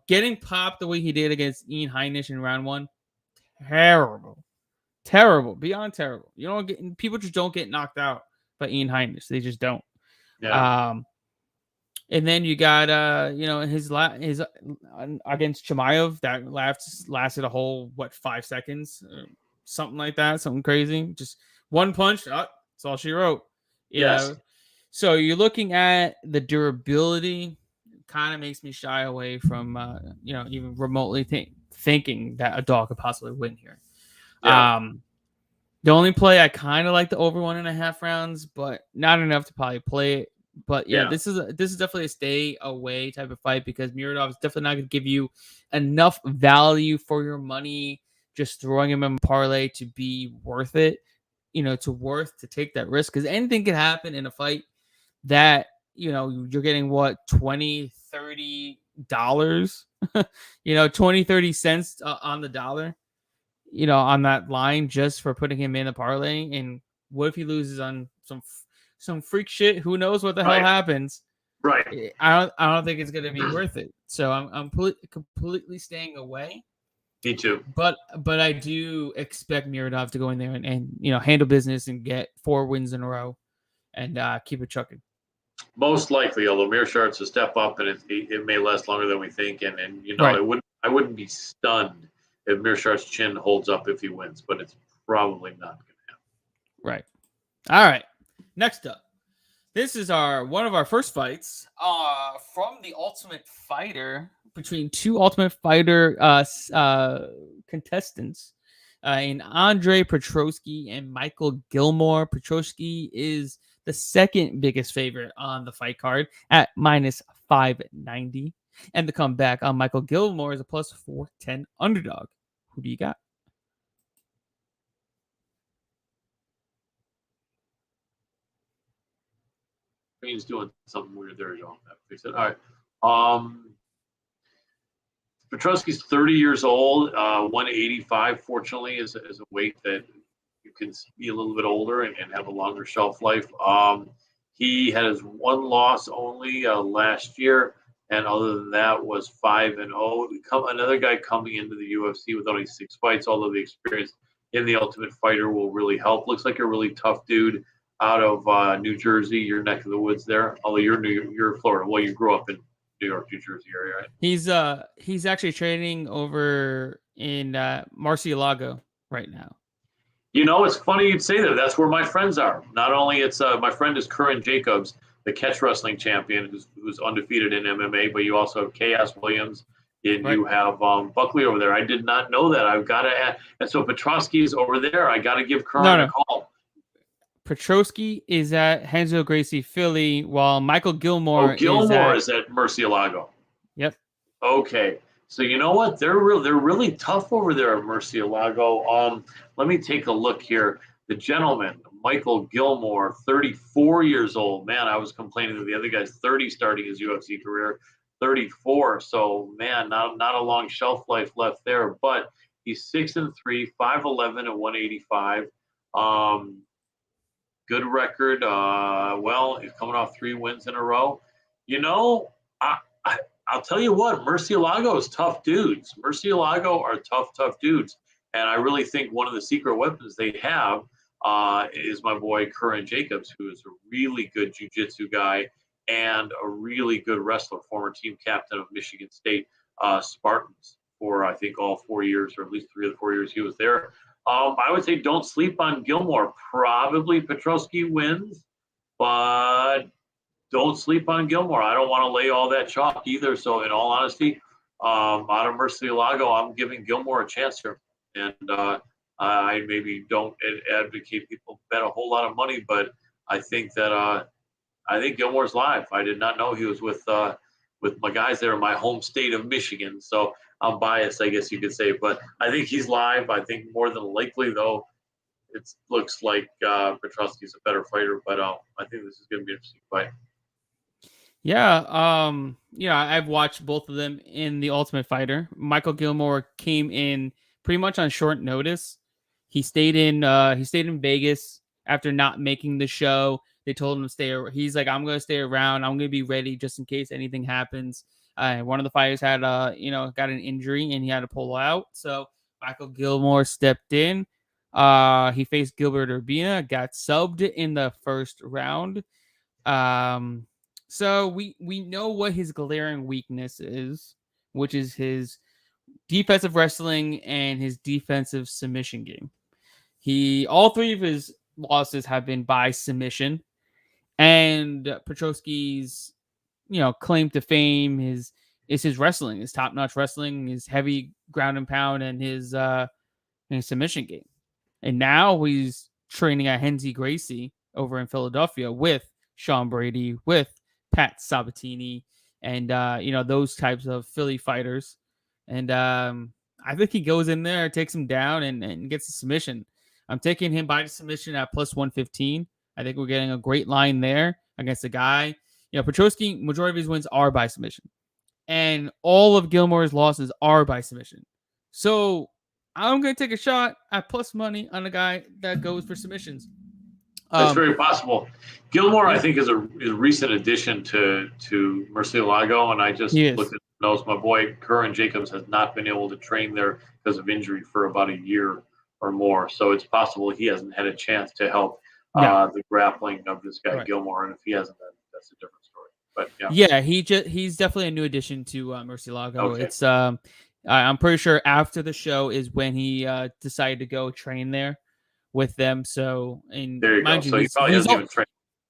Getting popped the way he did against Ian Heinisch in round 1, terrible, beyond terrible. People just don't get knocked out by Ian Heinisch. They just don't. Yeah. And then you got his against Chimaev that lasted a whole 5 seconds, something like that, something crazy. Just one punch. That's all she wrote. Yes. So you're looking at the durability. Kind of makes me shy away from even remotely thinking that a dog could possibly win here. Yeah. The only play I kind of like the over 1.5 rounds, but not enough to probably play it. But this is definitely a stay away type of fight because Miradov is definitely not going to give you enough value for your money. Just throwing him in a parlay to be worth it, to take that risk because anything can happen in a fight that you're getting $20-$30 20-30 cents on the dollar on that line just for putting him in a parlay. And what if he loses on some freak shit? Who knows what the hell happens? Right. I don't think it's gonna be worth it. So I'm completely staying away. Me too. But I do expect Miradov to go in there and handle business and get 4 wins in a row and keep it chucking. Most likely, although Meerschaert's a step up and it may last longer than we think, and right. I wouldn't be stunned if Meerschaert's chin holds up if he wins, but it's probably not going to happen. Right. All right. Next up, this is one of our first fights from the Ultimate Fighter between 2 Ultimate Fighter contestants in Andre Petroski and Michael Gilmore. Petroski is the second biggest favorite on the fight card at minus 590. And the comeback on Michael Gilmore is a plus 410 underdog. Who do you got? He's doing something weird there. You don't have to fix it. All right. Petroski's 30 years old. 185, fortunately, is a weight that you can be a little bit older and have a longer shelf life. He had his 1 loss only last year, and other than that was 5-0. Another guy coming into the UFC with only 6 fights, although the experience in the Ultimate Fighter will really help. Looks like a really tough dude out of New Jersey, your neck of the woods there. Although you're Florida. Well, you grew up in New York, New Jersey area, right? He's actually training over in Murcielago right now. It's funny you'd say that. That's where my friends are. Not only it's my friend is Curran Jacobs, the catch wrestling champion, who's undefeated in MMA, but you also have Chaos Williams, and you have Buckley over there. I did not know that. I've got to add, and so Petrosky's over there. I got to give Curran a call. Petrosky is at Renzo Gracie Philly, while Michael Gilmore is at Murcielago. Yep. Okay. So you know what? They're really tough over there at Murcielago. Let me take a look here. The gentleman, Michael Gilmore, 34 years old. Man, I was complaining that the other guy's 30 starting his UFC career, 34. So man, not a long shelf life left there. But he's 6-3, 5'11", and 185. Good record. Well, he's coming off 3 wins in a row. I'll tell you what, Murcielago is tough dudes. Murcielago are tough dudes. And I really think one of the secret weapons they have is my boy Curran Jacobs, who is a really good jiu-jitsu guy and a really good wrestler, former team captain of Michigan State Spartans for, I think, all 4 years, or at least 3 of the 4 years he was there. I would say don't sleep on Gilmore. Probably Petrosky wins, but don't sleep on Gilmore. I don't want to lay all that chalk either. So in all honesty, out of Murcielago, I'm giving Gilmore a chance here. And I maybe don't advocate people bet a whole lot of money, but I think that I think Gilmore's live. I did not know he was with my guys there in my home state of Michigan. So I'm biased, I guess you could say, but I think he's live. I think more than likely, though, it looks like Petrosky's a better fighter, but I think this is going to be an interesting fight. Yeah, I've watched both of them in The Ultimate Fighter. Michael Gilmore came in pretty much on short notice. He stayed in Vegas after not making the show. They told him to stay. He's like, I'm going to stay around. I'm going to be ready just in case anything happens. One of the fighters had got an injury and he had to pull out. So Michael Gilmore stepped in. He faced Gilbert Urbina, got subbed in the first round. So we know what his glaring weakness is, which is his defensive wrestling and his defensive submission game. All 3 of his losses have been by submission, and Petrosky's claim to fame is his wrestling, his top-notch wrestling, his heavy ground and pound, and his submission game. And now he's training at Renzo Gracie over in Philadelphia with Sean Brady, with Pat Sabatini, and those types of Philly fighters. And I think he goes in there, takes him down, and gets a submission. I'm taking him by the submission at plus 115. I think we're getting a great line there against a guy. Petrosky, majority of his wins are by submission, and all of Gilmore's losses are by submission. So I'm going to take a shot at plus money on a guy that goes for submissions. That's very possible. Gilmore, I think, is a recent addition to Murcielago, and I just looked at the notes. My boy Curran Jacobs has not been able to train there because of injury for about a year or more. So it's possible he hasn't had a chance to help the grappling of this guy Gilmore, and if he hasn't, that's a different story. But he's definitely a new addition to Murcielago. Okay. It's I'm pretty sure after the show is when he decided to go train there with them. So, and there you go. So he probably hasn't even trained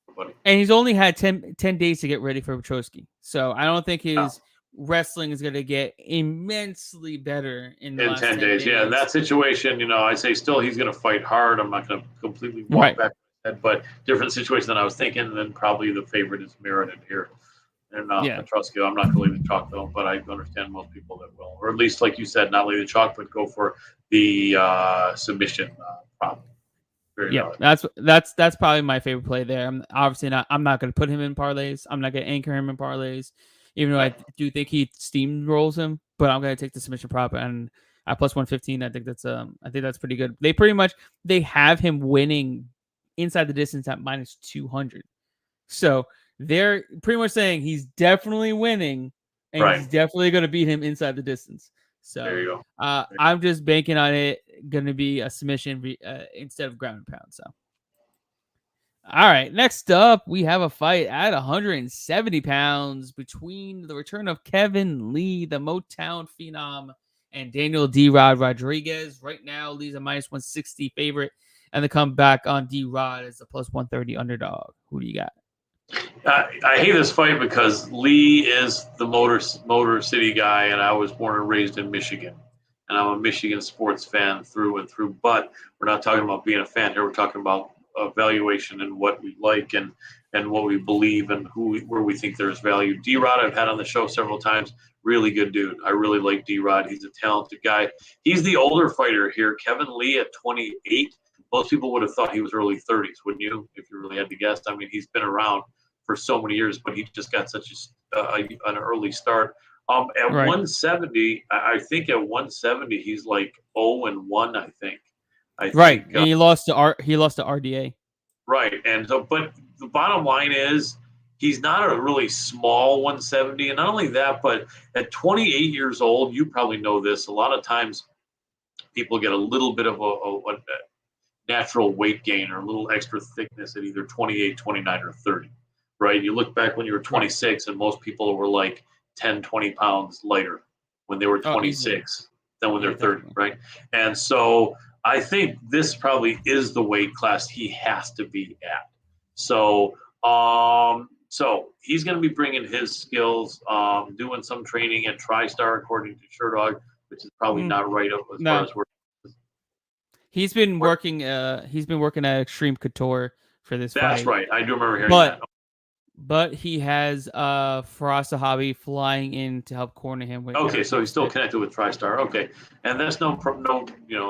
anybody. And he's only had 10 days to get ready for Petrosky. So I don't think his wrestling is going to get immensely better in 10 days. Yeah, in that situation, I say still he's going to fight hard. I'm not going to completely walk back, but different situation than I was thinking. And then probably the favorite is merited here. And Petrosky, I'm not going to lay the chalk though, but I understand most people that will, or at least like you said, not lay the chalk, but go for the submission problem. That's probably my favorite play there. I'm not going to put him in parlays. I'm not going to anchor him in parlays, even though I do think he steamrolls him. But I'm going to take the submission prop, and at plus 115, I think that's pretty good. They have him winning inside the distance at minus 200. So they're pretty much saying he's definitely winning, and he's definitely going to beat him inside the distance. So there you go. I'm just banking on it going to be a submission instead of ground and pound. So, all right, next up, we have a fight at 170 pounds between the return of Kevin Lee, the Motown phenom, and Daniel D-Rod Rodriguez. Right now, Lee's a minus 160 favorite, and the comeback on D-Rod is a plus 130 underdog. Who do you got? I hate this fight because Lee is the Motor City guy, and I was born and raised in Michigan. And I'm a Michigan sports fan through and through. But we're not talking about being a fan here. We're talking about evaluation and what we like and what we believe and where we think there's value. D-Rod, I've had on the show several times. Really good dude. I really like D-Rod. He's a talented guy. He's the older fighter here. Kevin Lee at 28. Most people would have thought he was early 30s, wouldn't you? If you really had to guess. I mean, he's been around for so many years, but he just got such an early start. At 170, I think at 170 he's like 0-1. I think. Right, and he lost to RDA. Right, and so, but the bottom line is he's not a really small 170, and not only that, but at 28 years old, you probably know this. A lot of times, people get a little bit of a natural weight gain or a little extra thickness at either 28, 29, or 30. Right? You look back when you were 26, and most people were like 10, 20 pounds lighter when they were 26 than when they're 30, right? And so I think this probably is the weight class he has to be at. So, so he's going to be bringing his skills, doing some training at TriStar, according to Sherdog, which is probably not right as far as we're. He's been working. He's been working at Extreme Couture for this fight. That's right. I do remember hearing that. But he has Faraz Sahabi flying in to help corner him. Okay, so he's still connected with TriStar. Okay, and that's no,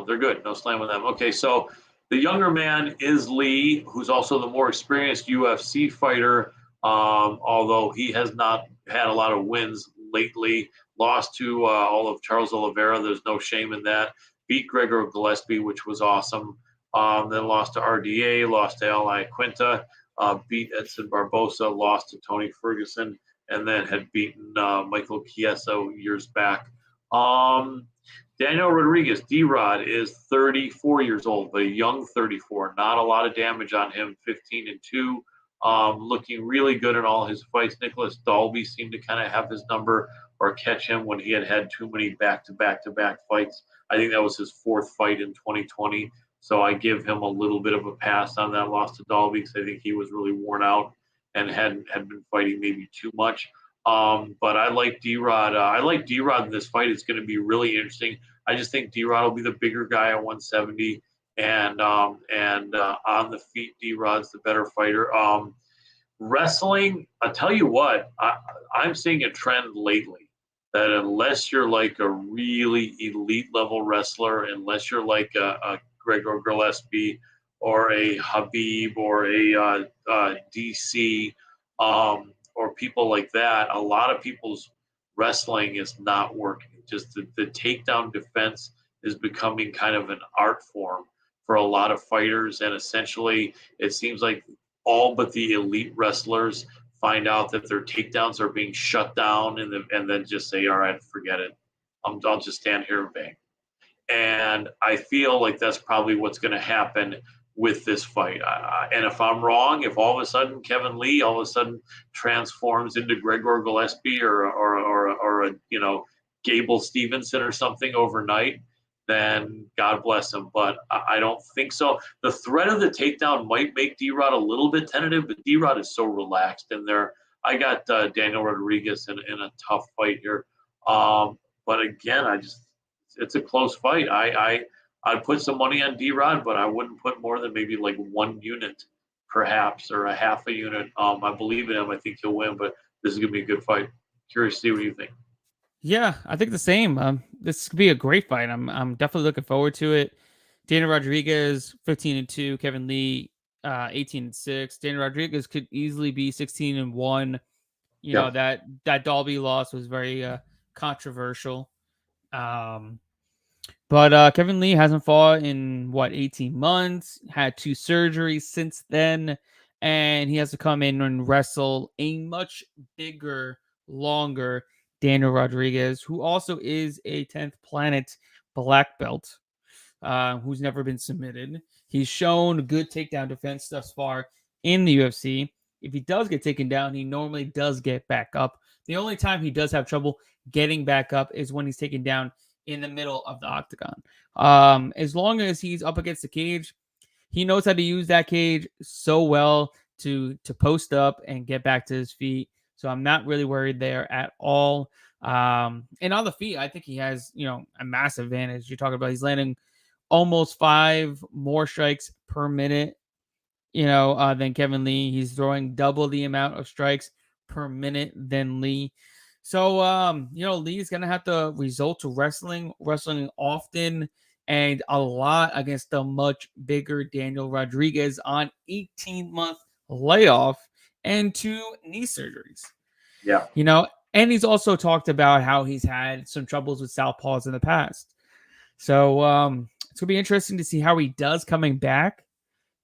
they're good. No slam with them. Okay, so the younger man is Lee, who's also the more experienced UFC fighter, although he has not had a lot of wins lately. Lost to Charles Oliveira. There's no shame in that. Beat Gregor Gillespie, which was awesome. Then lost to RDA, lost to L.I. Quinta. Beat Edson Barbosa, lost to Tony Ferguson, and then had beaten Michael Chiesa years back. Daniel Rodriguez, D-Rod, is 34 years old, but a young 34. Not a lot of damage on him, 15-2. Looking really good in all his fights. Nicholas Dalby seemed to kind of have his number or catch him when he had too many back-to-back fights. I think that was his fourth fight in 2020. So I give him a little bit of a pass on that loss to Dalby because I think he was really worn out and had been fighting maybe too much. But I like D-Rod. I like D-Rod in this fight. It's going to be really interesting. I just think D-Rod will be the bigger guy at 170, and on the feet, D-Rod's the better fighter. Wrestling, I'll tell you what, I'm seeing a trend lately that unless you're like a really elite level wrestler, unless you're like a Gregor Gillespie or a Habib or a DC or people like that, a lot of people's wrestling is not working. Just the takedown defense is becoming kind of an art form for a lot of fighters, and essentially it seems like all but the elite wrestlers find out that their takedowns are being shut down and then just say, all right, forget it. I'll just stand here and bang. And I feel like that's probably what's going to happen with this fight. And if I'm wrong, if all of a sudden Kevin Lee all of a sudden transforms into Gregor Gillespie or a Gable Stevenson or something overnight, then God bless him. But I don't think so. The threat of the takedown might make D-Rod a little bit tentative, but D-Rod is so relaxed in there. I got Daniel Rodriguez in a tough fight here. But again, it's a close fight. I'd put some money on D-Rod, but I wouldn't put more than maybe like 1 unit, perhaps, or a half a unit. I believe in him. I think he'll win, but this is going to be a good fight. Curious to see what you think. Yeah, I think the same. This could be a great fight. I'm definitely looking forward to it. Daniel Rodriguez, 15-2. Kevin Lee, 18-6. Daniel Rodriguez could easily be 16-1. You know, that Dalby loss was very controversial. But Kevin Lee hasn't fought in 18 months, had 2 surgeries since then, and he has to come in and wrestle a much bigger, longer Daniel Rodriguez, who also is a 10th planet black belt, who's never been submitted. He's shown good takedown defense thus far in the UFC. If he does get taken down, he normally does get back up. The only time he does have trouble getting back up is when he's taken down in the middle of the octagon. As long as he's up against the cage, he knows how to use that cage so well to post up and get back to his feet. So I'm not really worried there at all. And on the feet, I think he has, a massive advantage. You're talking about he's landing almost 5 more strikes per minute, than Kevin Lee. He's throwing double the amount of strikes per minute than Lee. So, Lee's going to have to resort to wrestling often and a lot against the much bigger Daniel Rodriguez on 18-month layoff and 2 knee surgeries. Yeah. And he's also talked about how he's had some troubles with southpaws in the past. So, it's going to be interesting to see how he does coming back.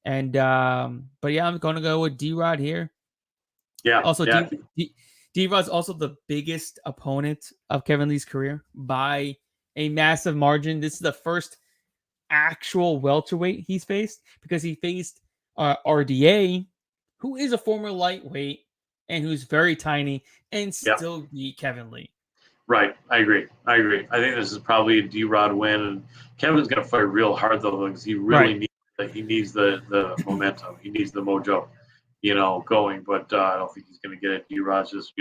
And, but yeah, I'm going to go with D-Rod here. Yeah. Also, yeah. D-Rod's also the biggest opponent of Kevin Lee's career by a massive margin. This is the first actual welterweight he's faced, because he faced RDA, who is a former lightweight and who's very tiny, and still beat Kevin Lee. Right. I agree. I think this is probably a D-Rod win, and Kevin's going to fight real hard, though, because he really needs the momentum. He needs the mojo, going. But I don't think he's going to get it. D-Rod's just,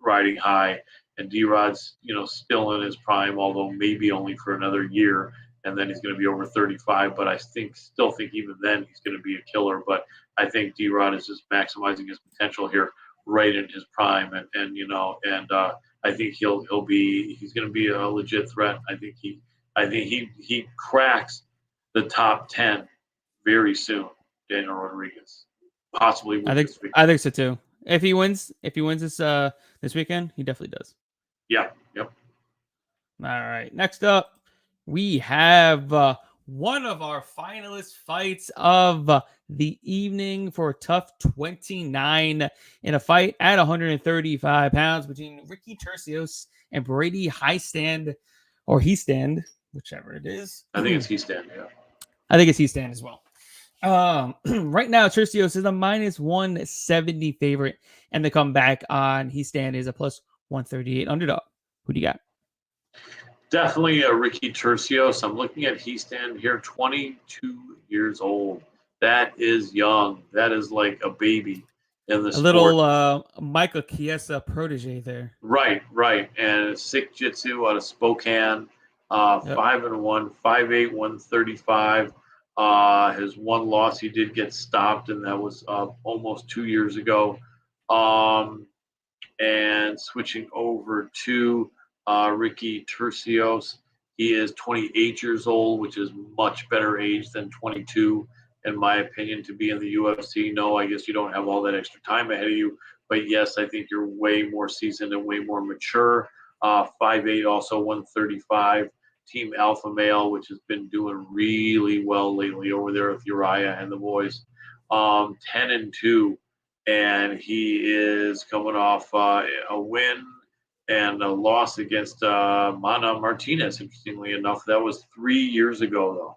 riding high, and D-Rod's, still in his prime, although maybe only for another year, and then he's going to be over 35. But I still think even then he's going to be a killer. But I think D-Rod is just maximizing his potential here, right in his prime, and I think he's going to be a legit threat. I think he cracks the top 10 very soon. Daniel Rodriguez, possibly. I think so too. If he wins this weekend, he definitely does. Yeah. Yep. All right. Next up, we have one of our finalist fights of the evening for TUF 29 in a fight at 135 pounds between Ricky Turcios and Brady Hiestand, or Hiestand, whichever it is. I think it's Hiestand, yeah. I think it's Hiestand as well. Right now, Turcios is a minus 170 favorite, and the comeback on Hiestand is a plus 138 underdog. Who do you got? Definitely a Ricky Turcios. I'm looking at Hiestand here, 22 years old. That is young. That is like a baby in the sport. Little Michael Chiesa protege there. Right. And sick jitsu out of Spokane. 5-1, 5'8", 135. His one loss, he did get stopped, and that was almost 2 years ago. And switching over to Ricky Turcios, he is 28 years old, which is much better age than 22, in my opinion, to be in the UFC. No, I guess you don't have all that extra time ahead of you, but yes, I think you're way more seasoned and way more mature. 5'8", also 135. Team Alpha Male, which has been doing really well lately over there with Uriah and the boys. 10-2, and he is coming off a win and a loss against Mana Martinez, interestingly enough. That was 3 years ago, though.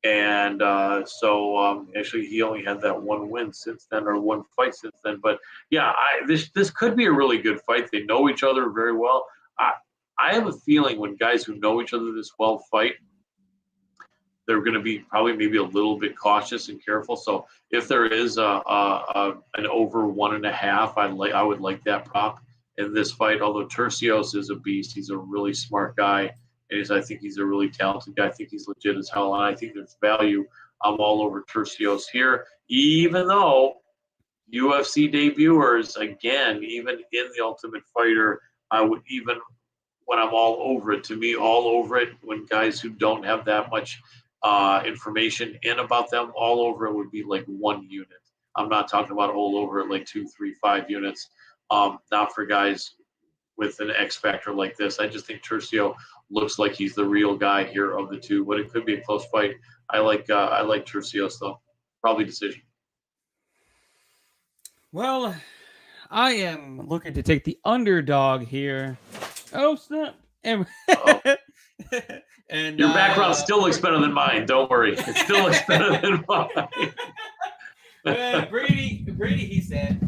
And so actually he only had that one win since then, or one fight since then. But yeah, this could be a really good fight. They know each other very well. I have a feeling when guys who know each other this well fight, they're going to be probably maybe a little bit cautious and careful. So if there is an over 1.5, I would like that prop in this fight. Although Turcios is a beast, he's a really smart guy, and I think he's a really talented guy. I think he's legit as hell, and I think there's value. I'm all over Turcios here, even though UFC debuters, again, even in the Ultimate Fighter, I would even. When I'm all over it, to me, all over it, when guys who don't have that much information in about them, all over it would be like 1 unit. I'm not talking about all over it like 2, 3, 5 units. Not for guys with an X factor like this. I just think Turcios looks like he's the real guy here of the two, but it could be a close fight. I like Turcios though. Probably decision. Well, I am looking to take the underdog here. Oh, snap. And your background still looks better than mine. Don't worry. It still looks better than mine. Brady, he said.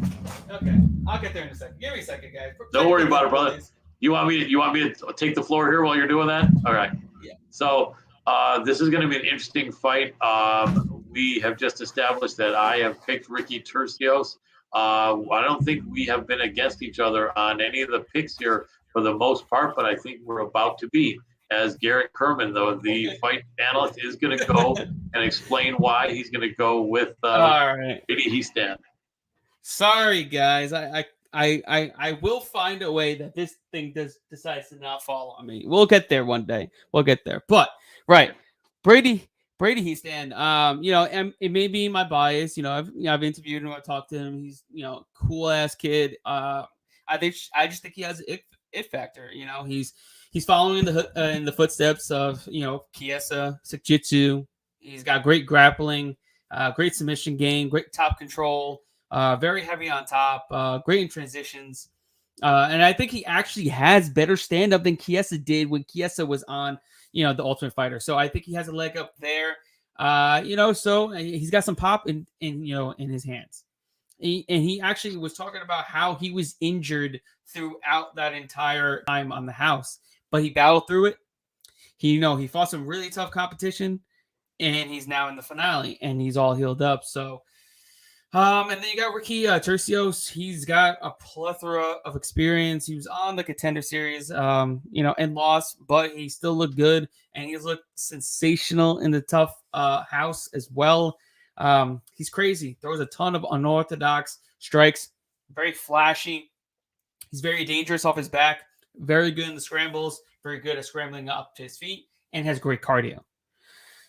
Okay, I'll get there in a second. Give me a second, guys. Don't worry about it, brother. You want me to take the floor here while you're doing that? All right. Yeah. So this is going to be an interesting fight. We have just established that I have picked Ricky Tercios. I don't think we have been against each other on any of the picks here for the most part, but I think we're about to be. As Garrett Kerman, though, the fight analyst, is going to go and explain why he's going to go with All right. Brady Hiestand. Sorry, guys. I will find a way that this thing decides to not fall on me. We'll get there one day. We'll get there. But right, Brady Hiestand. And it may be my bias. I've interviewed him. I talked to him. He's cool ass kid. I just think he has an it factor. He's following in the footsteps of Chiesa, Sikjitsu. He's got great grappling, great submission game, great top control. Very heavy on top, great in transitions. And I think he actually has better stand-up than Chiesa did when Chiesa was on, the Ultimate Fighter. So I think he has a leg up there. So he's got some pop in his hands. He actually was talking about how he was injured throughout that entire time on the house, but he battled through it. He fought some really tough competition, and he's now in the finale, and he's all healed up. So. And then you got Ricky Tercios. He's got a plethora of experience. He was on the Contender Series, and lost, but he still looked good, and he's looked sensational in the TUF house as well. He's crazy. Throws a ton of unorthodox strikes. Very flashy. He's very dangerous off his back. Very good in the scrambles. Very good at scrambling up to his feet, and has great cardio.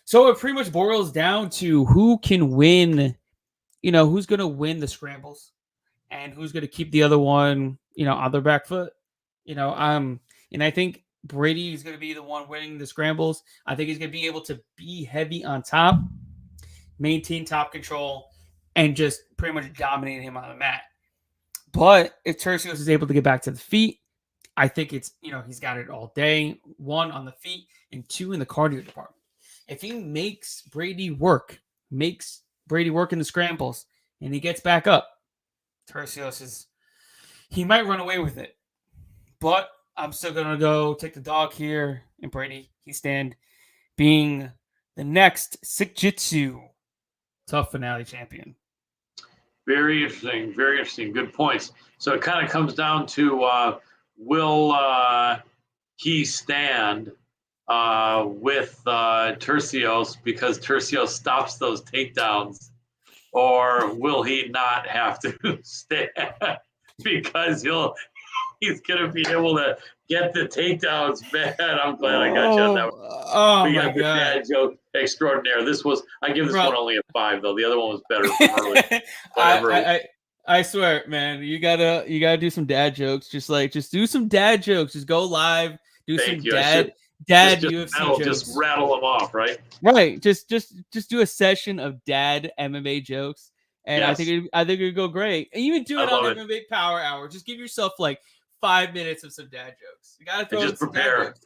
So it pretty much boils down to who can win. Who's going to win the scrambles and who's going to keep the other one, on their back foot, and I think Brady is going to be the one winning the scrambles. I think he's going to be able to be heavy on top, maintain top control, and just pretty much dominate him on the mat. But if Tercios is able to get back to the feet, I think it's, he's got it all day. 1 on the feet and 2 in the cardio department. If he makes Brady work in the scrambles, and he gets back up, Tercios he might run away with it. But I'm still going to go take the dog here, and Brady Hiestand being the next Sikjitsu TUF Finale champion. Very interesting. Very interesting. Good points. So it kind of comes down to will he stand with Tercios because Tercios stops those takedowns, or will he not have to stand because he's going to be able to get the takedowns? Man, I'm glad I got you on that one. Oh we my got the God. dad joke extraordinaire. I give this one only a 5 though. The other one was better from early. I swear, man, you gotta do some dad jokes. Just do some dad jokes. Just go live. Do some dad UFC jokes. Just rattle them off, right? Right. Just do a session of dad MMA jokes, and yes. I think it'd go great. And even do it on MMA Power Hour. Just give yourself 5 minutes of some dad jokes. You gotta throw in some dad jokes.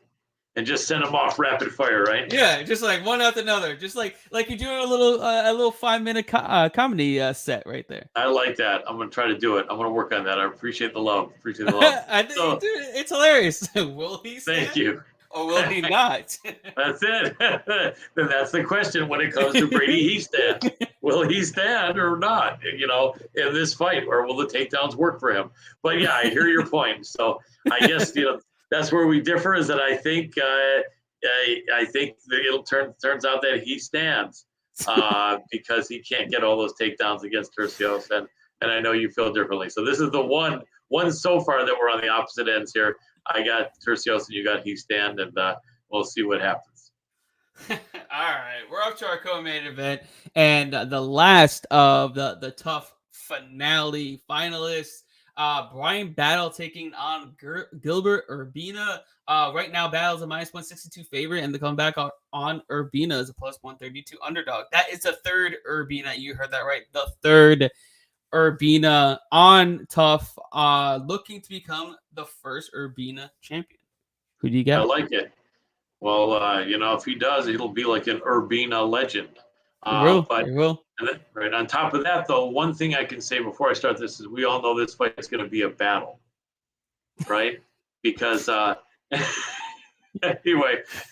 And just send them off rapid fire, right? Yeah, just one after another. Just like you're doing a little 5-minute comedy set right there. I like that. I'm gonna try to do it. I'm gonna work on that. I appreciate the love. I think, dude, it's hilarious. Will he stand? Thank you. Or will he not? That's it. Then that's the question when it comes to Brady Hiestand. Will he stand or not? In this fight, or will the takedowns work for him? But yeah, I hear your point. So I guess that's where we differ. Is that I think it'll turns out that he stands because he can't get all those takedowns against Tercios, and I know you feel differently. So this is the one so far that we're on the opposite ends here. I got Tercios and you got Hiestand, and we'll see what happens. All right, we're up to our co-main event, and the last of the TUF Finale finalists. Brian Battle taking on Gilbert Urbina. Right now, Battle's a -162 favorite, and the comeback on Urbina is a +132 underdog. That is the third Urbina. You heard that right. The third Urbina on TUF, looking to become the first Urbina champion. Who do you got? I like it. Well, if he does, it'll be like an Urbina legend. It will. And then, right on top of that, though, one thing I can say before I start this is we all know this fight is going to be a battle, right? because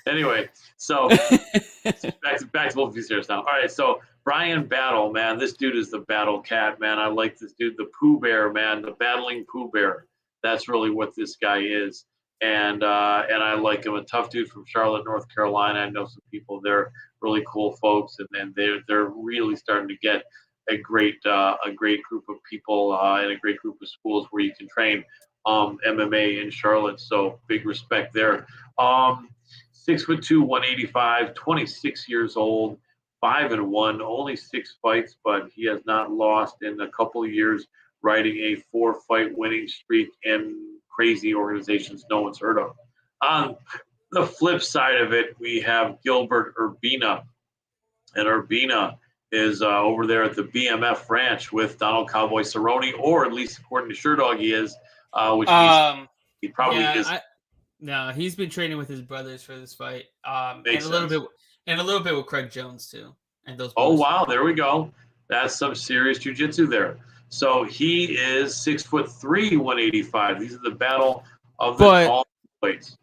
anyway, so back to both of these here now. All right, so Brian Battle, man, this dude is the battle cat, man. I like this dude, the Pooh Bear, man, the battling Pooh Bear. That's really what this guy is, and I like him. A tough dude from Charlotte, North Carolina. I know some people there, really cool folks, and they're really starting to get a great group of people and a great group of schools where you can train MMA in Charlotte. So big respect there. 6'2", 185, 26 years old, 5-1, only 6 fights, but he has not lost in a couple of years, riding a 4-fight winning streak in crazy organizations no one's heard of. On the flip side of it, we have Gilbert Urbina, and Urbina is over there at the BMF ranch with Donald Cowboy Cerrone, or at least according to Sherdog he is, which he probably is. No, he's been training with his brothers for this fight, and Makes a little sense. bit with Craig Jones too, and those. Oh wow, there we go. That's some serious jiu-jitsu there. So he is 6'3", 185. These are the battle of the tall weights.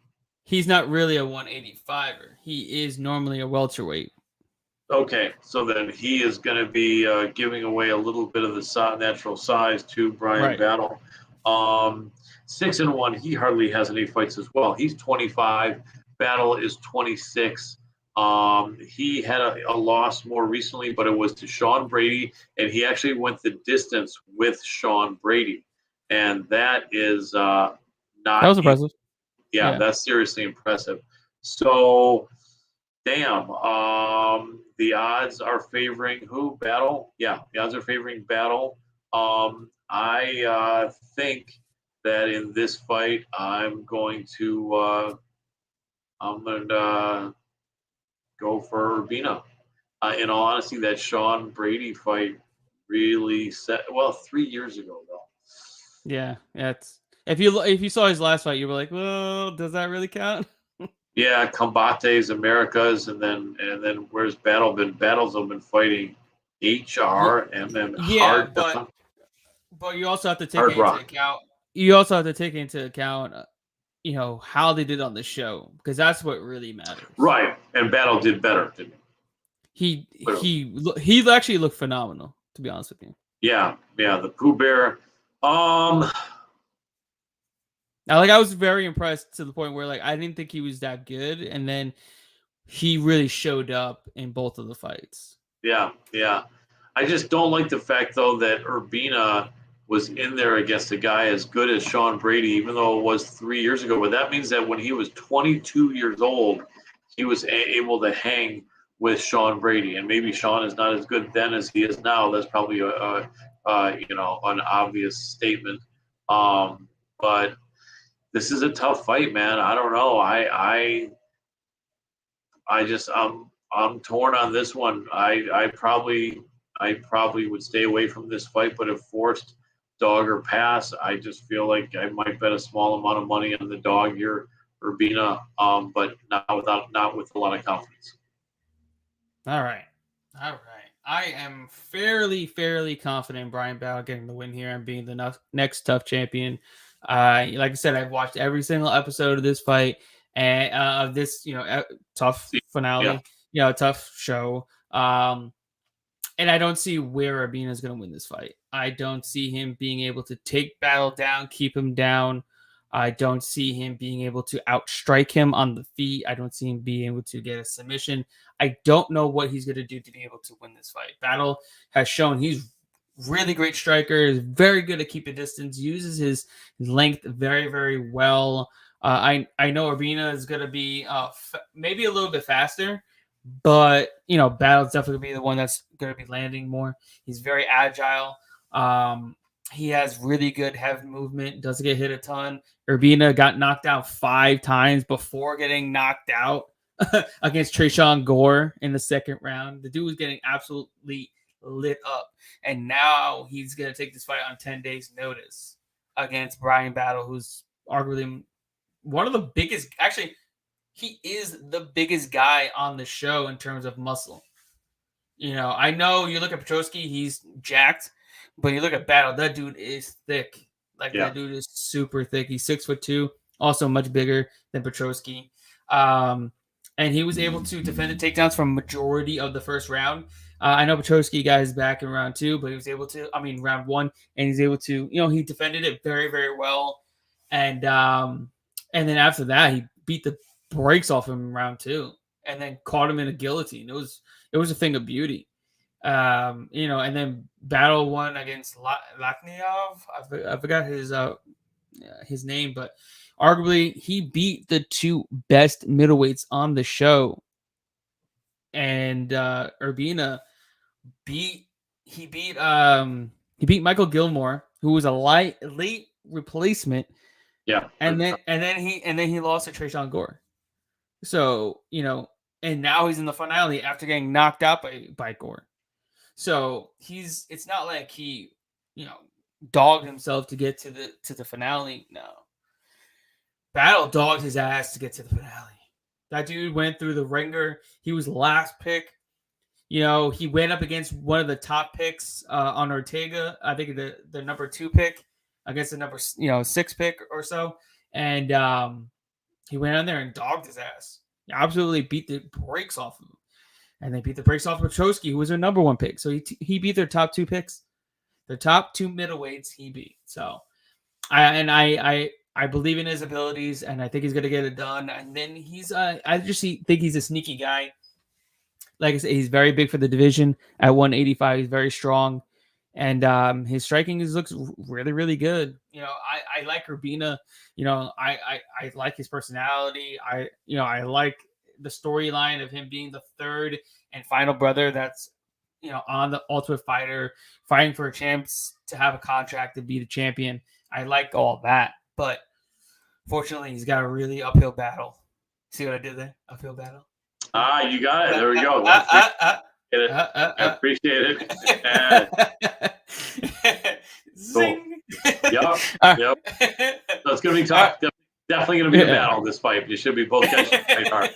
He's not really a 185er. He is normally a welterweight. Okay, so then he is going to be giving away a little bit of the natural size to Brian Battle. 6-1. He hardly has any fights as well. He's 25. Battle is 26. He had a loss more recently, but it was to Sean Brady, and he actually went the distance with Sean Brady, and that is not. That was impressive. Yeah, that's seriously impressive. So, damn. The odds are favoring who? Battle? Yeah, the odds are favoring Battle. I think that in this fight, I'm going to go for Urbina. In all honesty, that Sean Brady fight really set 3 years ago though. Yeah, it's if you saw his last fight, you were like, well, does that really count? Yeah, Combates Americas, and then where's Battle been? Battles have been fighting HRMM. Yeah, but you also have to take into account. You also have to take into account, how they did on the show, because that's what really matters. Right, and Battle did better, didn't he? He actually looked phenomenal, to be honest with you. Yeah, the Pooh Bear. I was very impressed to the point where I didn't think he was that good, and then he really showed up in both of the fights. Yeah. I just don't like the fact though that Urbina was in there against a guy as good as Sean Brady, even though it was 3 years ago. But that means that when he was 22 years old, he was able to hang with Sean Brady, and maybe Sean is not as good then as he is now. That's probably an obvious statement. But this is a tough fight, man. I don't know. I'm torn on this one. I probably would stay away from this fight, but if forced, dog or pass, I just feel like I might bet a small amount of money on the dog here, Urbina, but not with a lot of confidence. All right. I am fairly confident in Brian Battle getting the win here and being the next TUF champion. Like I said, I've watched every single episode of this fight and of this, TUF finale, TUF show. And I don't see where Urbina is going to win this fight. I don't see him being able to take Battle down, keep him down. I don't see him being able to outstrike him on the feet. I don't see him being able to get a submission. I don't know what he's going to do to be able to win this fight. Battle has shown he's really great striker, is very good at keeping distance, uses his length very, very well. I know Urbina is going to be maybe a little bit faster, but Battle's definitely going to be the one that's going to be landing more. He's very agile. He has really good head movement, doesn't get hit a ton. Urbina got knocked out 5 times before getting knocked out against Tresean Gore in the second round. The dude was getting absolutely lit up. And now he's going to take this fight on 10 days notice against Brian Battle, who's arguably one of the biggest. Actually, he is the biggest guy on the show in terms of muscle. I know you look at Petrosky, he's jacked. But you look at Battle, that dude is thick. That dude is super thick. He's 6'2", also much bigger than Petrosky. And he was able to defend the takedowns from majority of the first round. I know Petrosky got his back in round 2, but he was able to, round 1, and he's able to, he defended it very, very well. And then after that, he beat the brakes off him in round 2, and then caught him in a guillotine. It was a thing of beauty. And then Battle won against Lakniov. I forgot his name, but arguably he beat the 2 best middleweights on the show. And Urbina beat Michael Gilmore, who was a late replacement. Yeah. And then he lost to Trayshawn Gore. So, and now he's in the finale after getting knocked out by Gore. So it's not like he, dogged himself to get to the finale. No. Battle dogged his ass to get to the finale. That dude went through the ringer. He was last pick. He went up against one of the top picks on Ortega. I think the number 2 pick against the number 6 pick or so. And he went on there and dogged his ass. He absolutely beat the brakes off of him. And they beat the brakes off of Petrosky, who was their number 1 pick. So he beat their top 2 picks. Their top 2 middleweights he beat. So I believe in his abilities, and I think he's going to get it done. And then I just think he's a sneaky guy. Like I said, he's very big for the division at 185. He's very strong. And his striking looks really, really good. I like Urbina. I like his personality. I like the storyline of him being the 3rd and final brother that's on the Ultimate Fighter, fighting for a chance to have a contract to be the champion. I like all that, but fortunately, he's got a really uphill battle. See what I did there? Uphill battle. You got it. There we go. I appreciate it. Zing. Cool. Yep. So it's going to be tough. Definitely going to be a battle, this fight. You should be both guys should fight hard.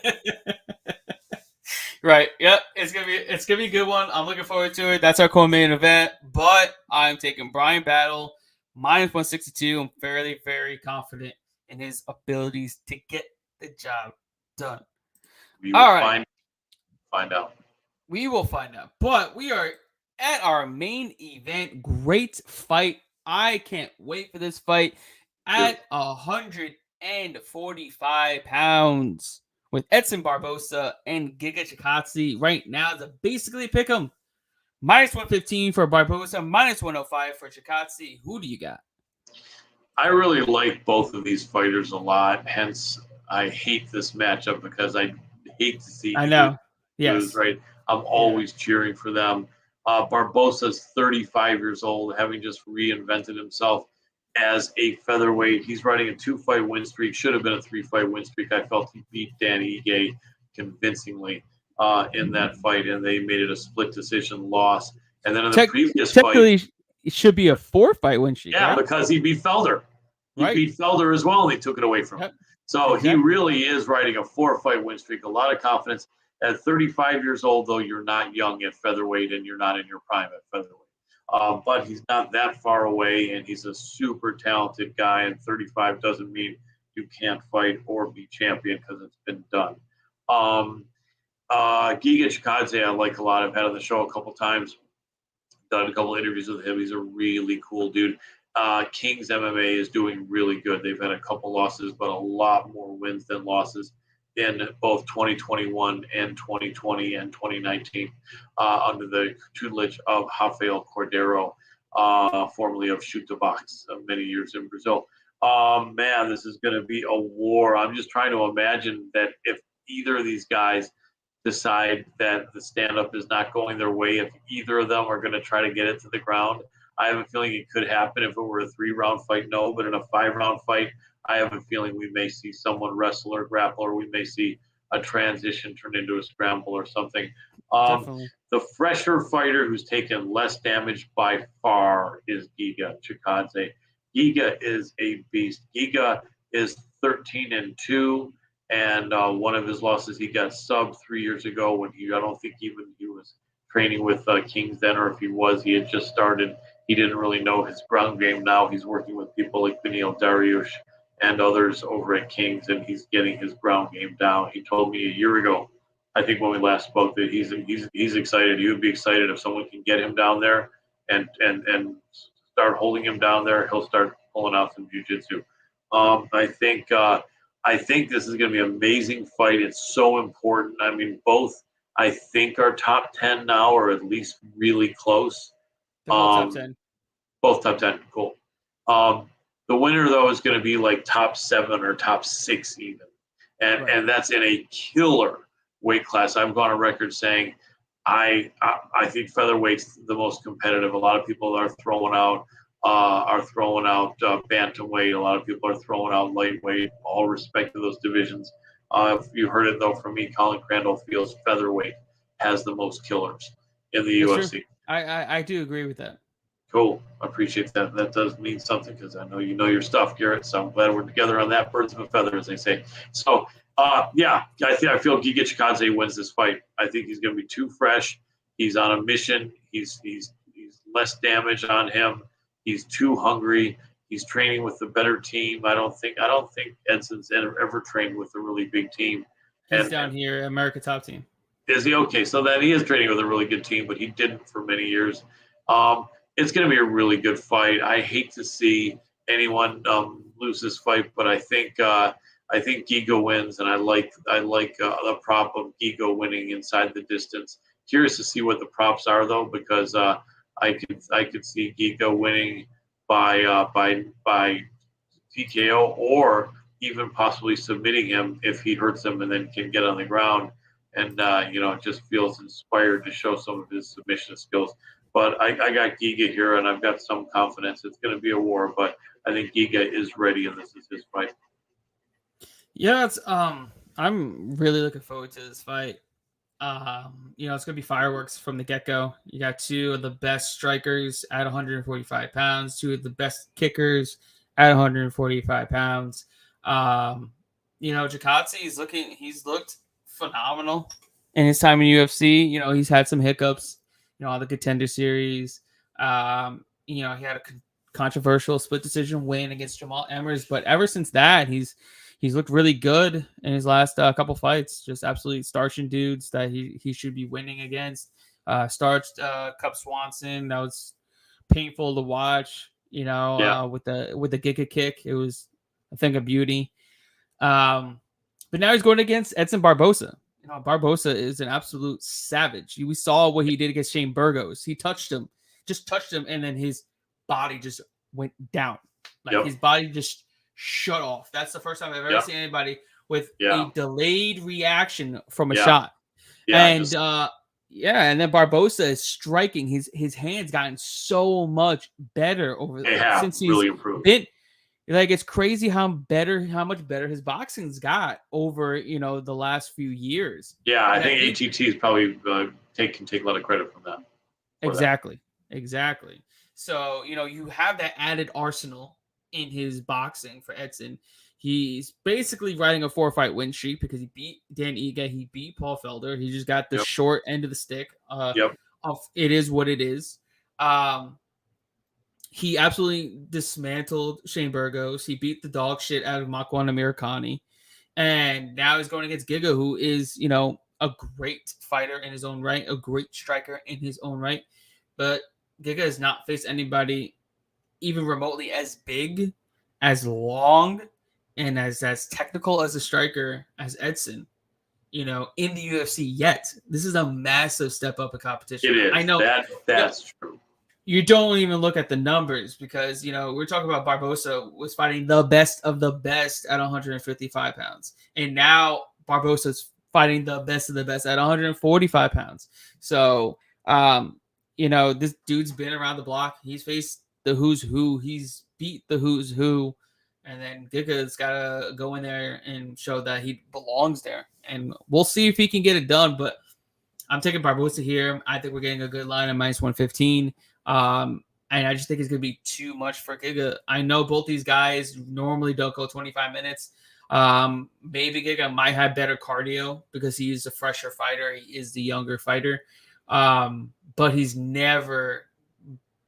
Right. Yep. It's gonna be a good one. I'm looking forward to it. That's our co-main event. But I'm taking Brian Battle -162. I'm fairly, very confident in his abilities to get the job done. We will find out. We will find out. But we are at our main event. Great fight. I can't wait for this fight. At 145 pounds with Edson Barbosa and Giga Chikadze. Right now, it's basically pick 'em. -115 for Barbosa, -105 for Chikadze. Who do you got? I really like both of these fighters a lot. Hence, I hate this matchup because I hate to see. I know. Yes. Right. I'm always cheering for them. Barbosa's 35 years old, having just reinvented himself as a featherweight. He's riding a 2-fight win streak. Should have been a 3-fight win streak. I felt he beat Danny Ige convincingly in that fight, and they made it a split decision loss. And then in the previous fight, it should be a 4-fight win streak. Yeah, right? Because he beat Felder. He beat Felder as well, and they took it away from him. So he really is riding a 4-fight win streak. A lot of confidence. At 35 years old, though, you're not young at featherweight, and you're not in your prime at featherweight. But he's not that far away, and he's a super talented guy, and 35 doesn't mean you can't fight or be champion because it's been done. Giga Chikadze, I like a lot. I've had on the show a couple times, done a couple interviews with him. He's a really cool dude. King's MMA is doing really good. They've had a couple losses, but a lot more wins than losses in both 2021 and 2020 and 2019 under the tutelage of Rafael Cordeiro, formerly of Shoot the Box, many years in Brazil. Man, this is going to be a war. I'm just trying to imagine that if either of these guys decide that the stand-up is not going their way, if either of them are going to try to get it to the ground, I have a feeling it could happen if it were a 3-round fight, no, but in a 5-round fight, I have a feeling we may see someone wrestle or grapple, or we may see a transition turn into a scramble or something. The fresher fighter who's taken less damage by far is Giga Chikadze. Giga is a beast. Giga is 13-2, and one of his losses, he got subbed 3 years ago when I don't think even he was training with Kings then, or if he was, he had just started. He didn't really know his ground game. Now he's working with people like Beneil Dariush and others over at Kings, and he's getting his ground game down. He told me a year ago, I think when we last spoke, that he's excited. He would be excited if someone can get him down there and start holding him down there. He'll start pulling out some jiu-jitsu. I think this is going to be an amazing fight. It's so important. I mean, both I think are top 10 now, or at least really close. They're both top 10. Both top 10. Cool. The winner, though, is going to be like top 7 or top 6 even. And that's in a killer weight class. I've gone on record saying I think featherweight's the most competitive. A lot of people are throwing out bantamweight. A lot of people are throwing out lightweight. All respect to those divisions. If you heard it though from me, Colin Crandall feels featherweight has the most killers in the UFC. True. I do agree with that. Cool. I appreciate that. That does mean something because I know you know your stuff, Garrett. So I'm glad we're together on that. Birds of a feather, as they say. So, I feel Giga Chikadze wins this fight. I think he's going to be too fresh. He's on a mission. He's less damage on him. He's too hungry. He's training with a better team. I don't think Edson's ever trained with a really big team. He's down here, America Top Team. Is he okay? So then he is training with a really good team, but he didn't for many years. It's going to be a really good fight. I hate to see anyone lose this fight, but I think Giga wins, and I like the prop of Giga winning inside the distance. Curious to see what the props are though, because I could see Giga winning by TKO or even possibly submitting him if he hurts him and then can get on the ground and just feels inspired to show some of his submission skills. But I got Giga here, and I've got some confidence. It's going to be a war, but I think Giga is ready, and this is his fight. Yeah, it's I'm really looking forward to this fight. It's gonna be fireworks from the get-go. You got two of the best strikers at 145 pounds, two of the best kickers at 145 pounds. Chikadze he's looked phenomenal in his time in UFC. He's had some hiccups, on the Contender Series. He had a controversial split decision win against Jamal Emmers, but ever since that, he's looked really good in his last couple fights. Just absolutely starching dudes that he should be winning against. Starched Cub Swanson. That was painful to watch. With the Giga kick, it was a thing of beauty. But now he's going against Edson Barbosa. Barbosa is an absolute savage. We saw what he did against Shane Burgos. He touched him, and then his body just went down. His body just shut off. That's the first time I've ever seen anybody with a delayed reaction from a shot. And then Barbosa is striking. His hands gotten so much better since he's really improved. It's crazy how much better his boxing's got over the last few years. Yeah, I think ATT's probably can take a lot of credit from that. Exactly. So you have that added arsenal in his boxing for Edson. He's basically riding a 4-fight win streak because he beat Dan Ige, he beat Paul Felder. He just got the short end of the stick. It is what it is. He absolutely dismantled Shane Burgos. He beat the dog shit out of Makwan Amirkhani. And now he's going against Giga, who is, a great fighter in his own right, a great striker in his own right. But Giga has not faced anybody even remotely as big, as long, and as technical as a striker as Edson, in the UFC yet. This is a massive step up in competition. It is. I know that's true. You don't even look at the numbers because, we're talking about Barbosa was fighting the best of the best at 155 pounds. And now Barbosa's fighting the best of the best at 145 pounds. So, this dude's been around the block. He's faced the who's who. He's beat the who's who. And then Giga's got to go in there and show that he belongs there. And we'll see if he can get it done. But I'm taking Barbosa here. I think we're getting a good line at -115. And I just think it's going to be too much for Giga. I know both these guys normally don't go 25 minutes. Maybe Giga might have better cardio because he is a fresher fighter. He is the younger fighter. But he's never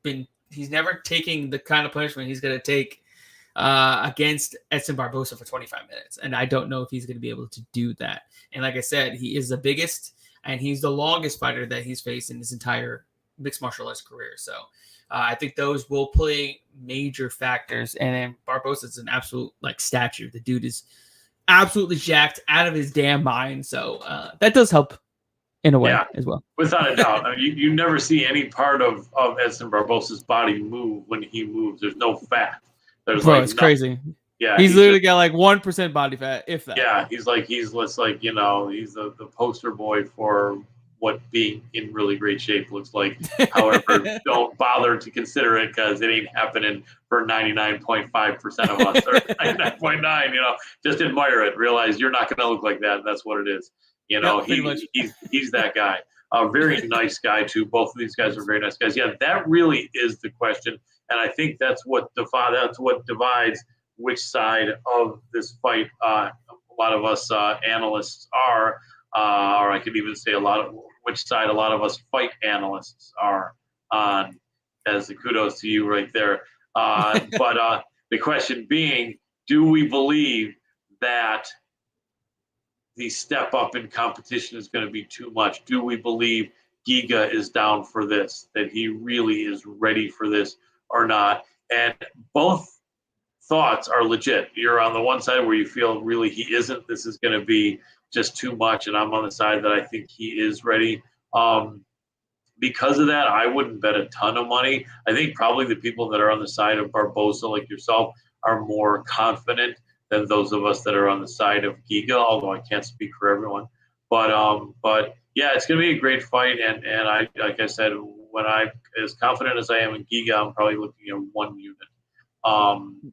taking the kind of punishment he's going to take against Edson Barboza for 25 minutes. And I don't know if he's going to be able to do that. And like I said, he is the biggest and he's the longest fighter that he's faced in his entire mixed martial arts career. So I think those will play major factors. And then Barboza is an absolute like statue. The dude is absolutely jacked out of his damn mind. So that does help in a way as well. Without a doubt. I mean, you never see any part of Edson Barboza's body move when he moves. There's no fat. There's Bro, like it's nothing. Crazy. Yeah, he's literally got like 1% body fat, if that. Yeah, he's you know, he's the poster boy for what being in really great shape looks like. However, don't bother to consider it because it ain't happening for 99.5% of us, or 99.9. You know, just admire it. Realize you're not going to look like that. And that's what it is. You know, he's that guy. A very nice guy too. Both of these guys are very nice guys. Yeah, that really is the question, and I think that's what divides which side of this fight a lot of us analysts are, or I could even say which side a lot of us fight analysts are on, as a kudos to you right there. But the question being, do we believe that the step up in competition is going to be too much? Do we believe Giga is down for this, that he really is ready for this or not? And both thoughts are legit. You're on the one side where you feel really he isn't. This is going to be just too much. And I'm on the side that I think he is ready. Because of that, I wouldn't bet a ton of money. I think probably the people that are on the side of Barboza, like yourself, are more confident than those of us that are on the side of Giga, although I can't speak for everyone. But yeah, it's going to be a great fight. And I, like I said, when I'm as confident as I am in Giga, I'm probably looking at 1 unit.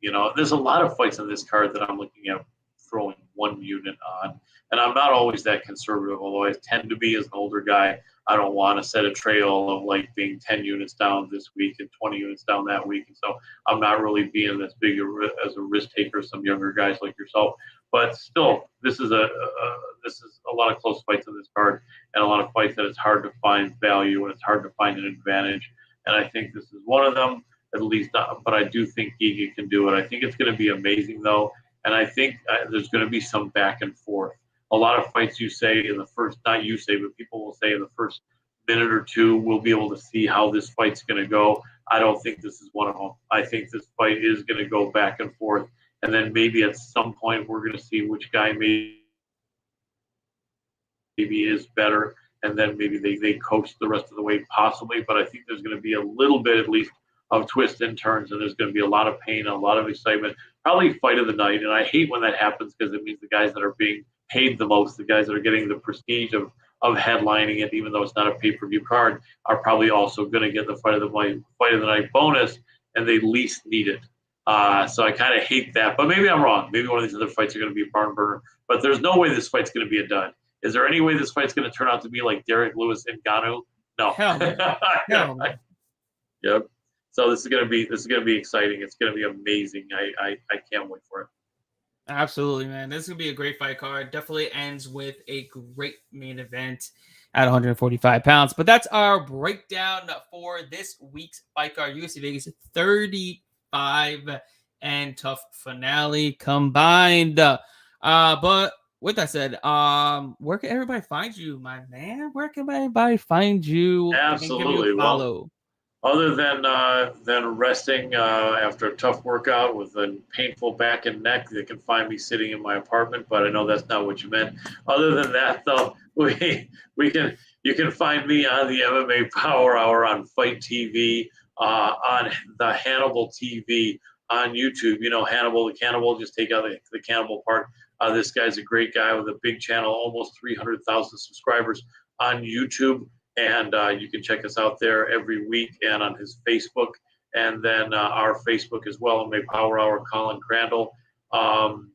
You know, there's a lot of fights on this card that I'm looking at throwing 1 unit on. And I'm not always that conservative, although I tend to be as an older guy. I don't want to set a trail of like being 10 units down this week and 20 units down that week. And so I'm not really being as big as a risk taker as some younger guys like yourself. But still, this is a lot of close fights on this card, and a lot of fights that it's hard to find value and it's hard to find an advantage. And I think this is one of them, at least. But I do think Giga can do it. I think it's going to be amazing, though. And I think there's going to be some back and forth. A lot of fights you say in the first, not you say, but people will say in the first minute or two, we'll be able to see how this fight's going to go. I don't think this is one of them. I think this fight is going to go back and forth. And then maybe at some point we're going to see which guy maybe is better. And then maybe they coast the rest of the way possibly. But I think there's going to be a little bit at least of twists and turns, and there's going to be a lot of pain and a lot of excitement. Probably fight of the night. And I hate when that happens because it means the guys that are being paid the most, the guys that are getting the prestige of headlining it, even though it's not a pay-per-view card, are probably also going to get the fight of the night bonus, and they least need it. So I kind of hate that, but maybe I'm wrong. Maybe one of these other fights are going to be a barn burner, but there's no way this fight's going to be a dud. Is there any way this fight's going to turn out to be like Derek Lewis and Ngannou? No. Hell no. Yep. So this is going to be exciting. It's going to be amazing. I can't wait for it. Absolutely, man. This is going to be a great fight card. Definitely ends with a great main event at 145 pounds. But that's our breakdown for this week's fight card. UFC Vegas 35 and TUF Finale combined. But with that said, where can everybody find you, my man? Where can everybody find you? Absolutely. Follow. Other than resting after a tough workout with a painful back and neck, they can find me sitting in my apartment. But I know that's not what you meant. Other than that, though, you can find me on the MMA Powerhour on Fight TV, on the Hannibal TV, on YouTube. You know, Hannibal the Cannibal. Just take out the cannibal part. This guy's a great guy with a big channel, almost 300,000 subscribers on YouTube. And you can check us out there every week and on his Facebook. And then our Facebook as well, MMA Powerhour, Colin Crandall. On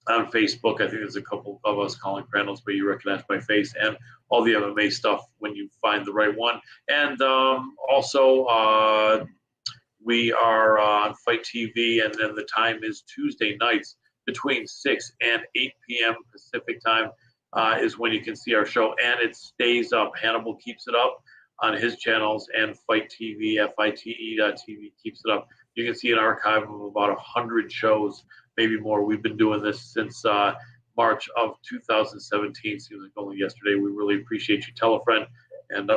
Facebook, I think there's a couple of us, Colin Crandalls, but you recognize my face and all the MMA stuff when you find the right one. And also, we are on Fight TV, and then the time is Tuesday nights between 6 and 8 p.m. Pacific time. Is when you can see our show, and it stays up. Hannibal keeps it up on his channels, and Fight TV, FITE.tv keeps it up. You can see an archive of about 100 shows, maybe more. We've been doing this since March of 2017. Seems like only yesterday. We really appreciate you. Tell a friend. And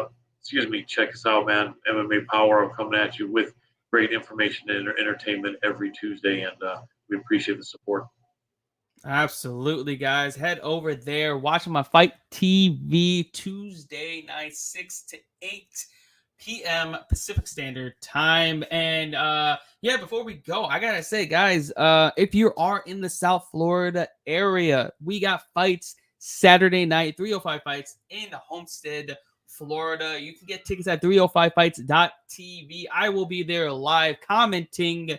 check us out, man. MMA Powerhour coming at you with great information and entertainment every Tuesday, and we appreciate the support. Absolutely, guys. Head over there. Watching my Fight TV Tuesday night, 6 to 8 p.m. Pacific Standard Time. And before we go, I gotta say, guys, if you are in the South Florida area, we got fights Saturday night, 305 Fights in Homestead, Florida. You can get tickets at 305fights.tv. I will be there live commenting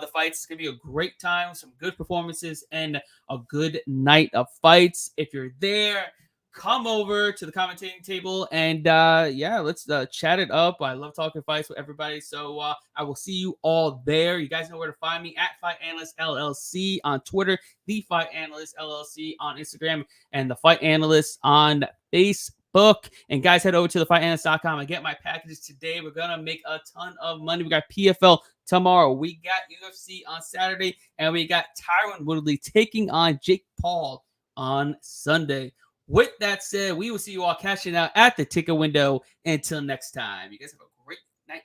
the fights. It's going to be a great time, some good performances, and a good night of fights. If you're there, come over to the commentating table and let's chat it up. I love talking fights with everybody. So I will see you all there. You guys know where to find me at Fight Analyst LLC on Twitter, the Fight Analyst LLC on Instagram, and the Fight Analyst on Facebook. And guys, head over to theFightAnalyst.com and get my packages today. We're gonna make a ton of money. We got PFL tomorrow, we got UFC on Saturday, and we got Tyron Woodley taking on Jake Paul on Sunday. With that said, we will see you all cashing out at the ticket window. Until next time, you guys have a great night.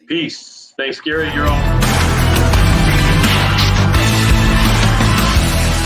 Peace. Thanks, Gary. You're on.